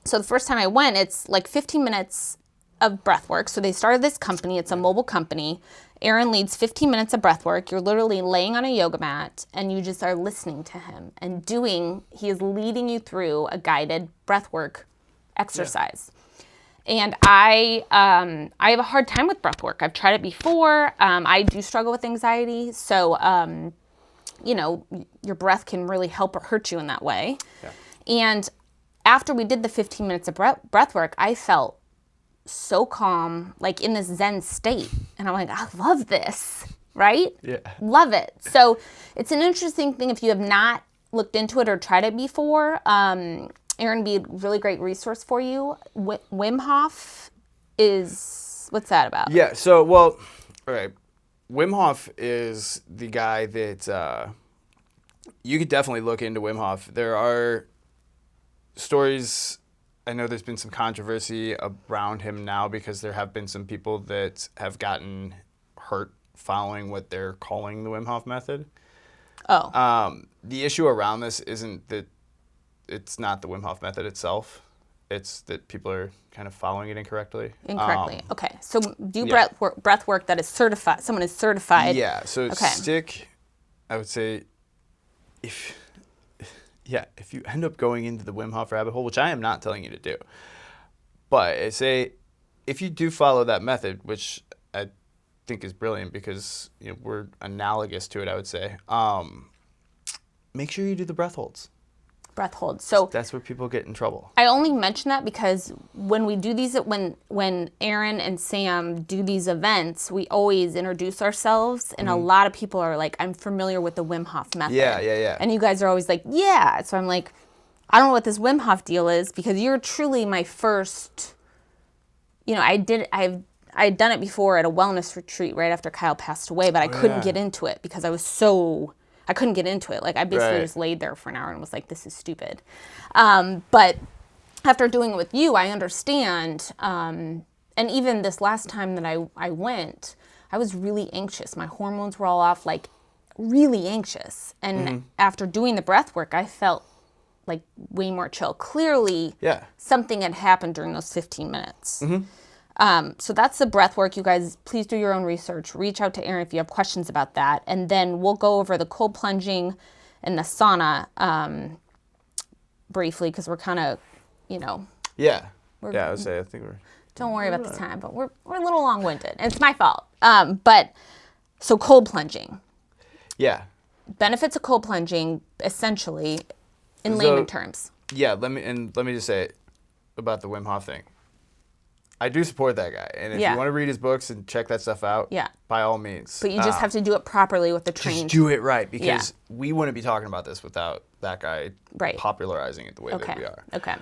Speaker 1: So the first time I went, it's like 15 minutes of breath work. So they started this company. It's a mobile company. Aaron leads 15 minutes of breath work. You're literally laying on a yoga mat and you just are listening to him and he is leading you through a guided breath work exercise. And I have a hard time with breath work. I've tried it before. I do struggle with anxiety. So, your breath can really help or hurt you in that way. Yeah. And after we did the 15 minutes of breath work, I felt so calm, like in this Zen state. And I'm like, I love this, right?
Speaker 2: Yeah.
Speaker 1: Love it. So it's an interesting thing if you have not looked into it or tried it before. Aaron Mead, really great resource for you. Wim Hof what's that about?
Speaker 2: Yeah, so, all right. Wim Hof is the guy that you could definitely look into Wim Hof. There are stories. I know there's been some controversy around him now because there have been some people that have gotten hurt following what they're calling the Wim Hof method. Oh. The issue around this isn't that it's not the Wim Hof method itself. It's that people are kind of following it incorrectly.
Speaker 1: Okay. So do breath work that is certified. Someone is certified.
Speaker 2: Yeah. So I would say, if you end up going into the Wim Hof rabbit hole, which I am not telling you to do, but I say if you do follow that method, which I think is brilliant because we're analogous to it, I would say, make sure you do the breath holds. So that's where people get in trouble.
Speaker 1: I only mention that because when we do these, when Aaron and Sam do these events, we always introduce ourselves, and a lot of people are like, "I'm familiar with the Wim Hof method."
Speaker 2: Yeah.
Speaker 1: And you guys are always like, "Yeah." So I'm like, I don't know what this Wim Hof deal is because you're truly my first. I'd done it before at a wellness retreat right after Kyle passed away, but I couldn't get into it because I couldn't get into it. Like, I basically just laid there for an hour and was like, this is stupid. But after doing it with you, I understand. And even this last time that I went, I was really anxious. My hormones were all off, like really anxious. And after doing the breath work, I felt like way more chill. Clearly, something had happened during those 15 minutes. So that's the breath work. You guys, please do your own research. Reach out to Aaron if you have questions about that. And then we'll go over the cold plunging and the sauna briefly because we're kind of,
Speaker 2: Yeah. I would say I think we're...
Speaker 1: Don't worry about the time, but we're a little long-winded. And it's my fault. So cold plunging.
Speaker 2: Yeah.
Speaker 1: Benefits of cold plunging, essentially, in layman terms.
Speaker 2: Yeah, let me just say about the Wim Hof thing. I do support that guy. And if you want to read his books and check that stuff out, by all means.
Speaker 1: But you just have to do it properly with the trained.
Speaker 2: Just do it right because we wouldn't be talking about this without that guy popularizing it the way that we are.
Speaker 1: Okay.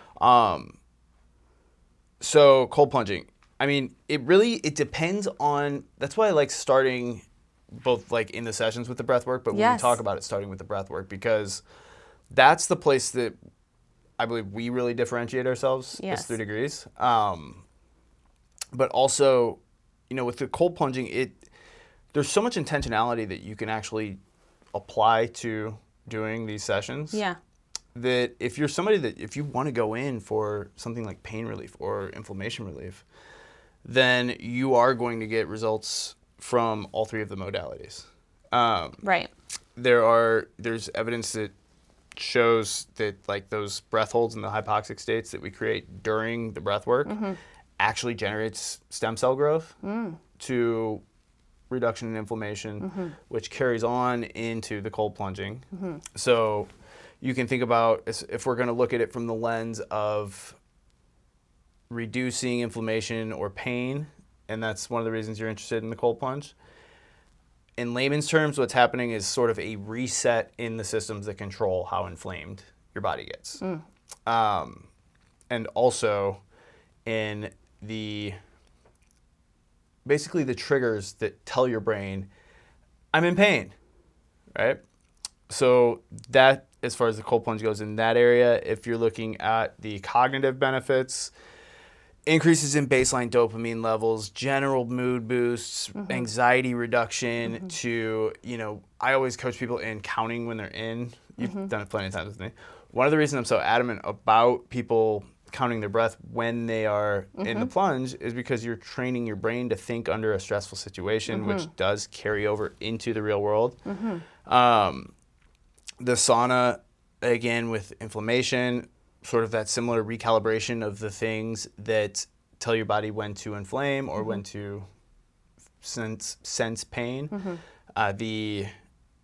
Speaker 2: So cold plunging. I mean, it depends on, that's why I like starting both like in the sessions with the breath work, but when we talk about it, starting with the breath work, because that's the place that I believe we really differentiate ourselves as 3 degrees. But also, with the cold plunging, there's so much intentionality that you can actually apply to doing these sessions. Yeah. That if you're somebody if you want to go in for something like pain relief or inflammation relief, then you are going to get results from all 3 of the modalities. Right. There's evidence that shows that like those breath holds and the hypoxic states that we create during the breath work actually generates stem cell growth to reduction in inflammation, which carries on into the cold plunging. So you can think about, if we're going to look at it from the lens of reducing inflammation or pain, and that's one of the reasons you're interested in the cold plunge. In layman's terms, what's happening is sort of a reset in the systems that control how inflamed your body gets. And also in basically the triggers that tell your brain, I'm in pain, right? So that, as far as the cold plunge goes in that area, if you're looking at the cognitive benefits, increases in baseline dopamine levels, general mood boosts, anxiety reduction to, I always coach people in counting when they're in. You've done it plenty of times with me. One of the reasons I'm so adamant about people counting their breath when they are in the plunge is because you're training your brain to think under a stressful situation, which does carry over into the real world. The sauna, again, with inflammation, sort of that similar recalibration of the things that tell your body when to inflame or when to sense pain. The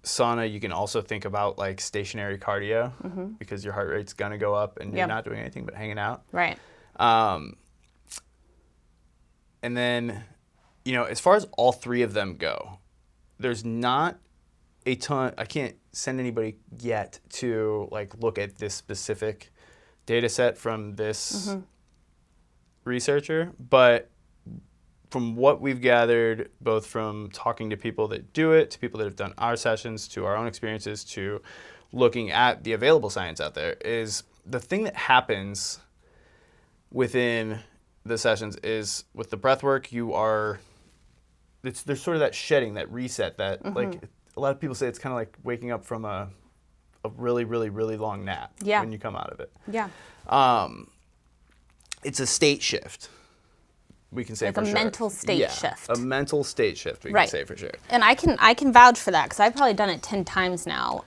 Speaker 2: sauna, you can also think about like stationary cardio because your heart rate's gonna go up and you're not doing anything but hanging out.
Speaker 1: Right.
Speaker 2: And then, as far as all three of them go, there's not a ton. I can't send anybody yet to like look at this specific data set from this researcher, but from what we've gathered, both from talking to people that do it, to people that have done our sessions, to our own experiences, to looking at the available science out there, is the thing that happens within the sessions is with the breath work, there's sort of that shedding, that reset, that like a lot of people say it's kind of like waking up from a really, really, really long nap when you come out of it.
Speaker 1: Yeah.
Speaker 2: It's a state shift. We can say
Speaker 1: like
Speaker 2: for
Speaker 1: a
Speaker 2: sure.
Speaker 1: mental state shift.
Speaker 2: A mental state shift, we can say for sure.
Speaker 1: And I can vouch for that because I've probably done it 10 times now.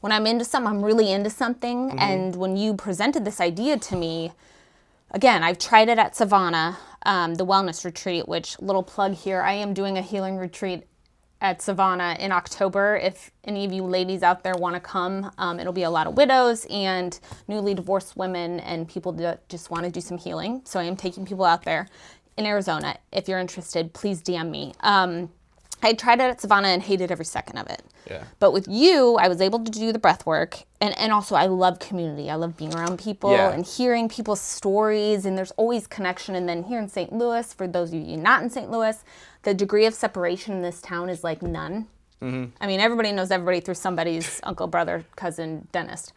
Speaker 1: When I'm into something, I'm really into something. And when you presented this idea to me, again, I've tried it at Savannah, the wellness retreat, which, little plug here, I am doing a healing retreat at Savannah in October. If any of you ladies out there want to come, it'll be a lot of widows and newly divorced women and people that just want to do some healing. So I am taking people out there in Arizona. If you're interested, please DM me. I tried it at Savannah and hated every second of it.
Speaker 2: Yeah.
Speaker 1: But with you, I was able to do the breath work. And also, I love community. I love being around people and hearing people's stories. And there's always connection. And then here in St. Louis, for those of you not in St. Louis, the degree of separation in this town is like none. I mean, everybody knows everybody through somebody's uncle, brother, cousin, dentist.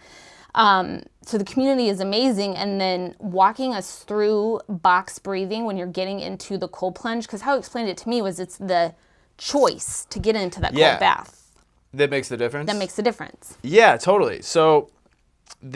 Speaker 1: So the community is amazing. And then walking us through box breathing when you're getting into the cold plunge, because how he explained it to me was it's the choice to get into that cold bath.
Speaker 2: That makes the difference?
Speaker 1: That makes the difference.
Speaker 2: Yeah, totally. So all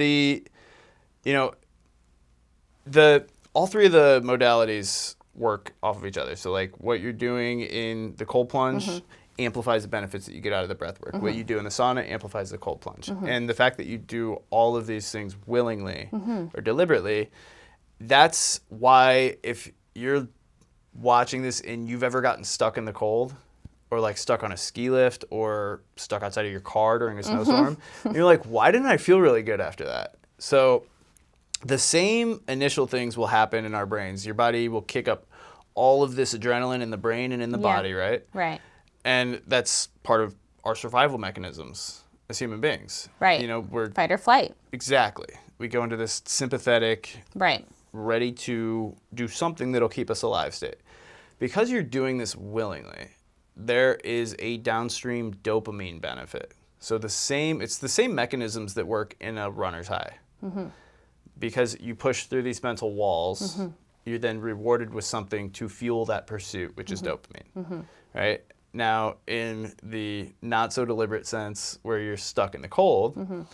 Speaker 2: three of the modalities work off of each other. So like what you're doing in the cold plunge amplifies the benefits that you get out of the breath work. What you do in the sauna amplifies the cold plunge. And the fact that you do all of these things willingly or deliberately, that's why if you're watching this and you've ever gotten stuck in the cold, or like stuck on a ski lift, or stuck outside of your car during a snowstorm, you're like, why didn't I feel really good after that? So the same initial things will happen in our brains. Your body will kick up all of this adrenaline in the brain and in the body, right?
Speaker 1: Right.
Speaker 2: And that's part of our survival mechanisms as human beings.
Speaker 1: Right.
Speaker 2: We're
Speaker 1: fight or flight.
Speaker 2: Exactly. We go into this sympathetic, ready to do something that'll keep us alive state. Because you're doing this willingly, there is a downstream dopamine benefit. So it's the same mechanisms that work in a runner's high. Because you push through these mental walls, you're then rewarded with something to fuel that pursuit, which is dopamine, right? Now, in the not so deliberate sense where you're stuck in the cold,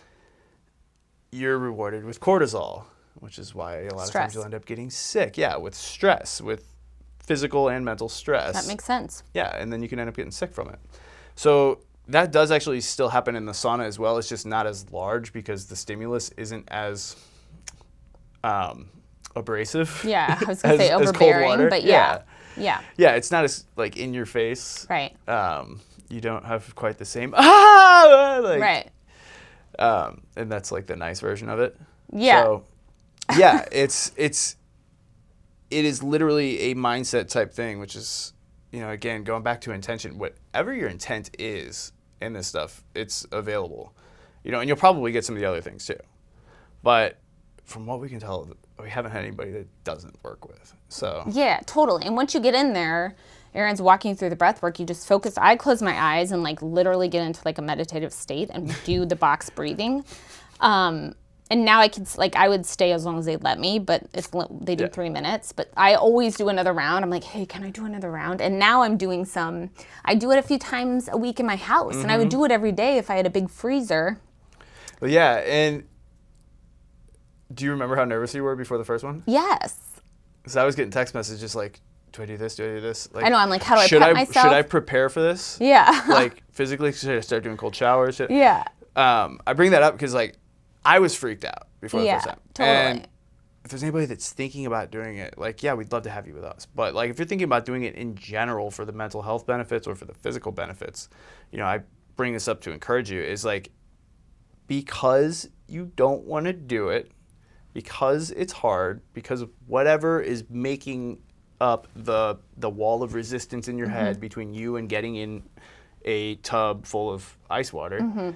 Speaker 2: you're rewarded with cortisol, which is why a lot of times you'll end up getting sick. Yeah, with stress, with physical and mental stress.
Speaker 1: That makes sense.
Speaker 2: Yeah, and then you can end up getting sick from it. So that does actually still happen in the sauna as well. It's just not as large because the stimulus isn't as abrasive.
Speaker 1: Yeah, I was gonna say
Speaker 2: as cold
Speaker 1: overbearing,
Speaker 2: water.
Speaker 1: but yeah. Yeah.
Speaker 2: Yeah, it's not as like in your face.
Speaker 1: Right.
Speaker 2: You don't have quite the same like,
Speaker 1: Right.
Speaker 2: and that's like the nice version of it.
Speaker 1: Yeah.
Speaker 2: So, yeah, it is literally a mindset type thing, which is, again, going back to intention. Whatever your intent is in this stuff, it's available. And you'll probably get some of the other things too. But from what we can tell, we haven't had anybody that doesn't work with. So
Speaker 1: yeah, totally. And once you get in there, Aaron's walking you through the breath work, you just focus. I close my eyes and like literally get into like a meditative state and do the box breathing. And now I would stay as long as they let me, but they do 3 minutes. But I always do another round. I'm like, hey, can I do another round? And now I'm doing I do it a few times a week in my house. And I would do it every day if I had a big freezer.
Speaker 2: Well, yeah. And do you remember how nervous you were before the first one?
Speaker 1: Yes.
Speaker 2: Because I was getting text messages like, do I do this? Do I do this? Like,
Speaker 1: I know. I'm like, how do I prep myself?
Speaker 2: Should I prepare for this?
Speaker 1: Yeah.
Speaker 2: Like physically, should I start doing cold showers?
Speaker 1: Yeah.
Speaker 2: I bring that up because like I was freaked out before the first time.
Speaker 1: Totally.
Speaker 2: And if there's anybody that's thinking about doing it, like, yeah, we'd love to have you with us. But like if you're thinking about doing it in general for the mental health benefits or for the physical benefits, I bring this up to encourage you is like, because you don't want to do it, because it's hard, because of whatever is making up the wall of resistance in your head between you and getting in a tub full of ice water,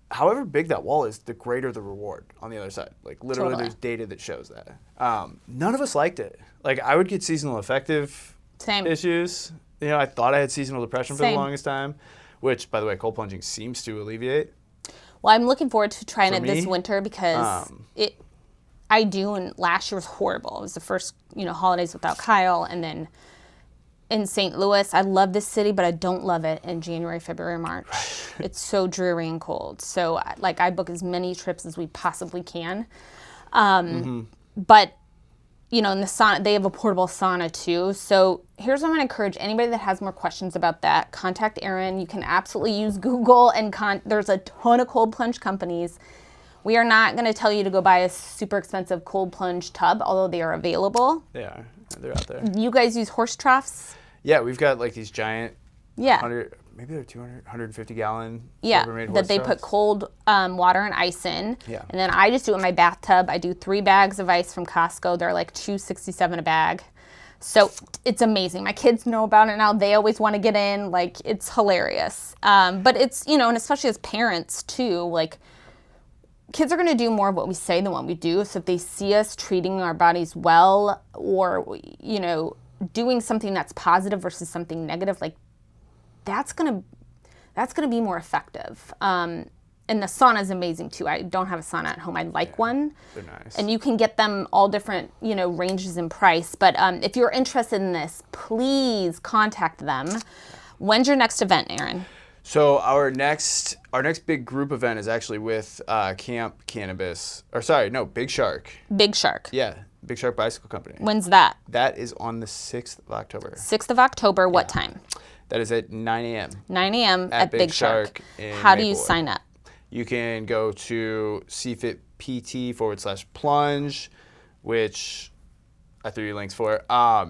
Speaker 2: however big that wall is, the greater the reward on the other side. Like literally there's data that shows that. None of us liked it. Like I would get seasonal affective issues. I thought I had seasonal depression for the longest time, which by the way, cold plunging seems to alleviate.
Speaker 1: Well, I'm looking forward to trying it this winter because I do, and last year was horrible. It was the first, holidays without Kyle, and then in St. Louis, I love this city, but I don't love it in January, February, March. It's so dreary and cold. So, like, I book as many trips as we possibly can. But, in the sauna, they have a portable sauna too. So here's what I'm going to encourage anybody that has more questions about that. Contact Aaron. You can absolutely use Google, and there's a ton of cold plunge companies. We are not going to tell you to go buy a super expensive cold plunge tub, although they are available.
Speaker 2: They are. They're out there.
Speaker 1: You guys use horse troughs?
Speaker 2: Yeah, we've got like these giant, maybe they're 200, 150 gallon.
Speaker 1: Yeah, that they put cold water and ice in.
Speaker 2: Yeah.
Speaker 1: And then I just do it in my bathtub. I do 3 bags of ice from Costco. They're like $2.67 a bag. So it's amazing. My kids know about it now. They always want to get in. Like, it's hilarious. But it's, and especially as parents too, like, kids are going to do more of what we say than what we do. So if they see us treating our bodies well, or, doing something that's positive versus something negative, like that's going to be more effective. And the sauna is amazing too. I don't have a sauna at home. I'd like one.
Speaker 2: They're nice.
Speaker 1: And you can get them all different, ranges in price. But if you're interested in this, please contact them. When's your next event, Aaron?
Speaker 2: So our next big group event is actually with Camp Cannabis, Big Shark.
Speaker 1: Big Shark.
Speaker 2: Yeah, Big Shark Bicycle Company.
Speaker 1: When's that?
Speaker 2: That is on the 6th of October.
Speaker 1: 6th of October, what time?
Speaker 2: That is at 9 a.m.
Speaker 1: 9 a.m. at Big Shark.
Speaker 2: In
Speaker 1: How do you
Speaker 2: Maplewood.
Speaker 1: sign up?
Speaker 2: You can go to cfitpt/plunge, which I threw you links for.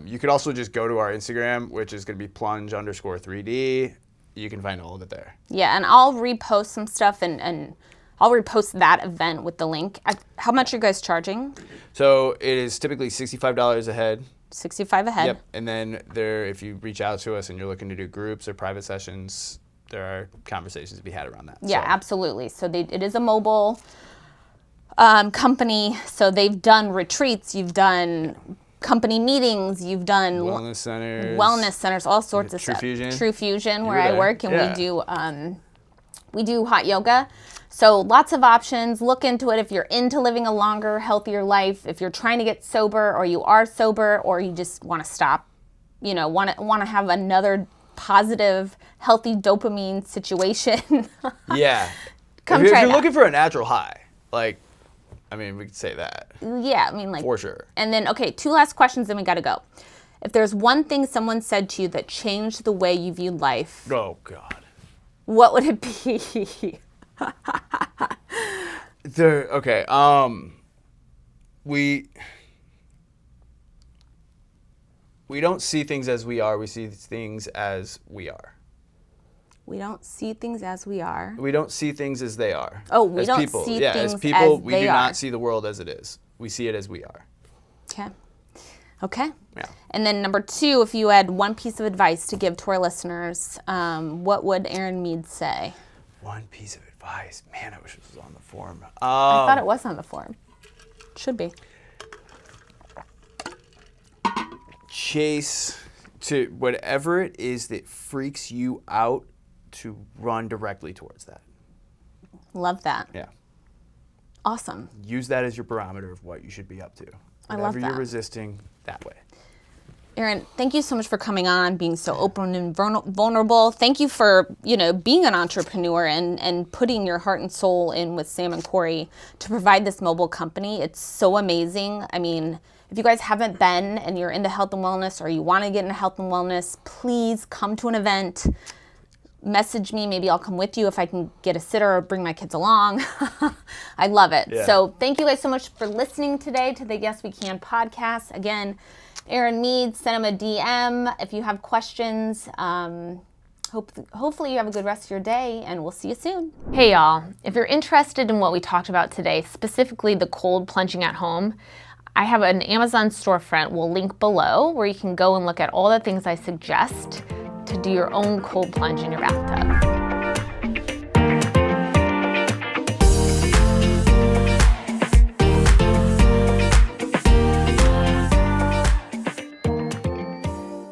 Speaker 2: You could also just go to our Instagram, which is going to be plunge_3D. You can find all of it there.
Speaker 1: Yeah, and I'll repost some stuff, and I'll repost that event with the link. How much are you guys charging?
Speaker 2: So it is typically $65 a head.
Speaker 1: $65 a head.
Speaker 2: Yep. And then if you reach out to us and you're looking to do groups or private sessions, there are conversations to be had around that.
Speaker 1: Yeah, absolutely. So it is a mobile company. So they've done retreats. You've done company meetings. You've done
Speaker 2: wellness centers,
Speaker 1: all sorts of
Speaker 2: True
Speaker 1: stuff.
Speaker 2: Fusion.
Speaker 1: True Fusion, where I work, and
Speaker 2: yeah.
Speaker 1: we do hot yoga. So lots of options. Look into it if you're into living a longer, healthier life. If you're trying to get sober, or you are sober, or you just want to stop, want to have another positive, healthy dopamine situation.
Speaker 2: Yeah.
Speaker 1: Come
Speaker 2: if
Speaker 1: try
Speaker 2: you're
Speaker 1: that.
Speaker 2: looking for a natural high, we could say that.
Speaker 1: Yeah,
Speaker 2: for sure.
Speaker 1: And then, okay, 2 last questions, then we got to go. If there's one thing someone said to you that changed the way you viewed life,
Speaker 2: Oh God.
Speaker 1: what would it be?
Speaker 2: Okay. We don't see things as we are. We see things as we are.
Speaker 1: We don't see things as we are.
Speaker 2: We don't see things as they are.
Speaker 1: Oh, we
Speaker 2: as
Speaker 1: don't
Speaker 2: people.
Speaker 1: see
Speaker 2: yeah,
Speaker 1: things
Speaker 2: as people,
Speaker 1: as
Speaker 2: we
Speaker 1: they
Speaker 2: do
Speaker 1: are.
Speaker 2: not see the world as it is. We see it as we are.
Speaker 1: Okay. Okay.
Speaker 2: Yeah.
Speaker 1: And then number 2, if you had one piece of advice to give to our listeners, what would Aaron Mead say?
Speaker 2: One piece of advice. Man, I wish this was on the form.
Speaker 1: I thought it was on the form. Should be.
Speaker 2: Chase to whatever it is that freaks you out, to run directly towards that.
Speaker 1: Love that.
Speaker 2: Yeah.
Speaker 1: Awesome.
Speaker 2: Use that as your barometer of what you should be up to.
Speaker 1: I love
Speaker 2: Whatever
Speaker 1: that.
Speaker 2: you're resisting, that way.
Speaker 1: Aaron, thank you so much for coming on, being so open and vulnerable. Thank you for, being an entrepreneur and putting your heart and soul in with Sam and Corey to provide this mobile company. It's so amazing. I mean, if you guys haven't been and you're into health and wellness, or you want to get into health and wellness, please come to an event. Message me. Maybe I'll come with you if I can get a sitter or bring my kids along. I love it.
Speaker 2: Yeah.
Speaker 1: So thank you guys so much for listening today to the Yes We Can podcast. Again, Aaron Mead, send him a DM if you have questions. Hopefully you have a good rest of your day, and we'll see you soon. Hey y'all, if you're interested in what we talked about today, specifically the cold plunging at home, I have an Amazon storefront we'll link below where you can go and look at all the things I suggest to do your own cold plunge in your bathtub.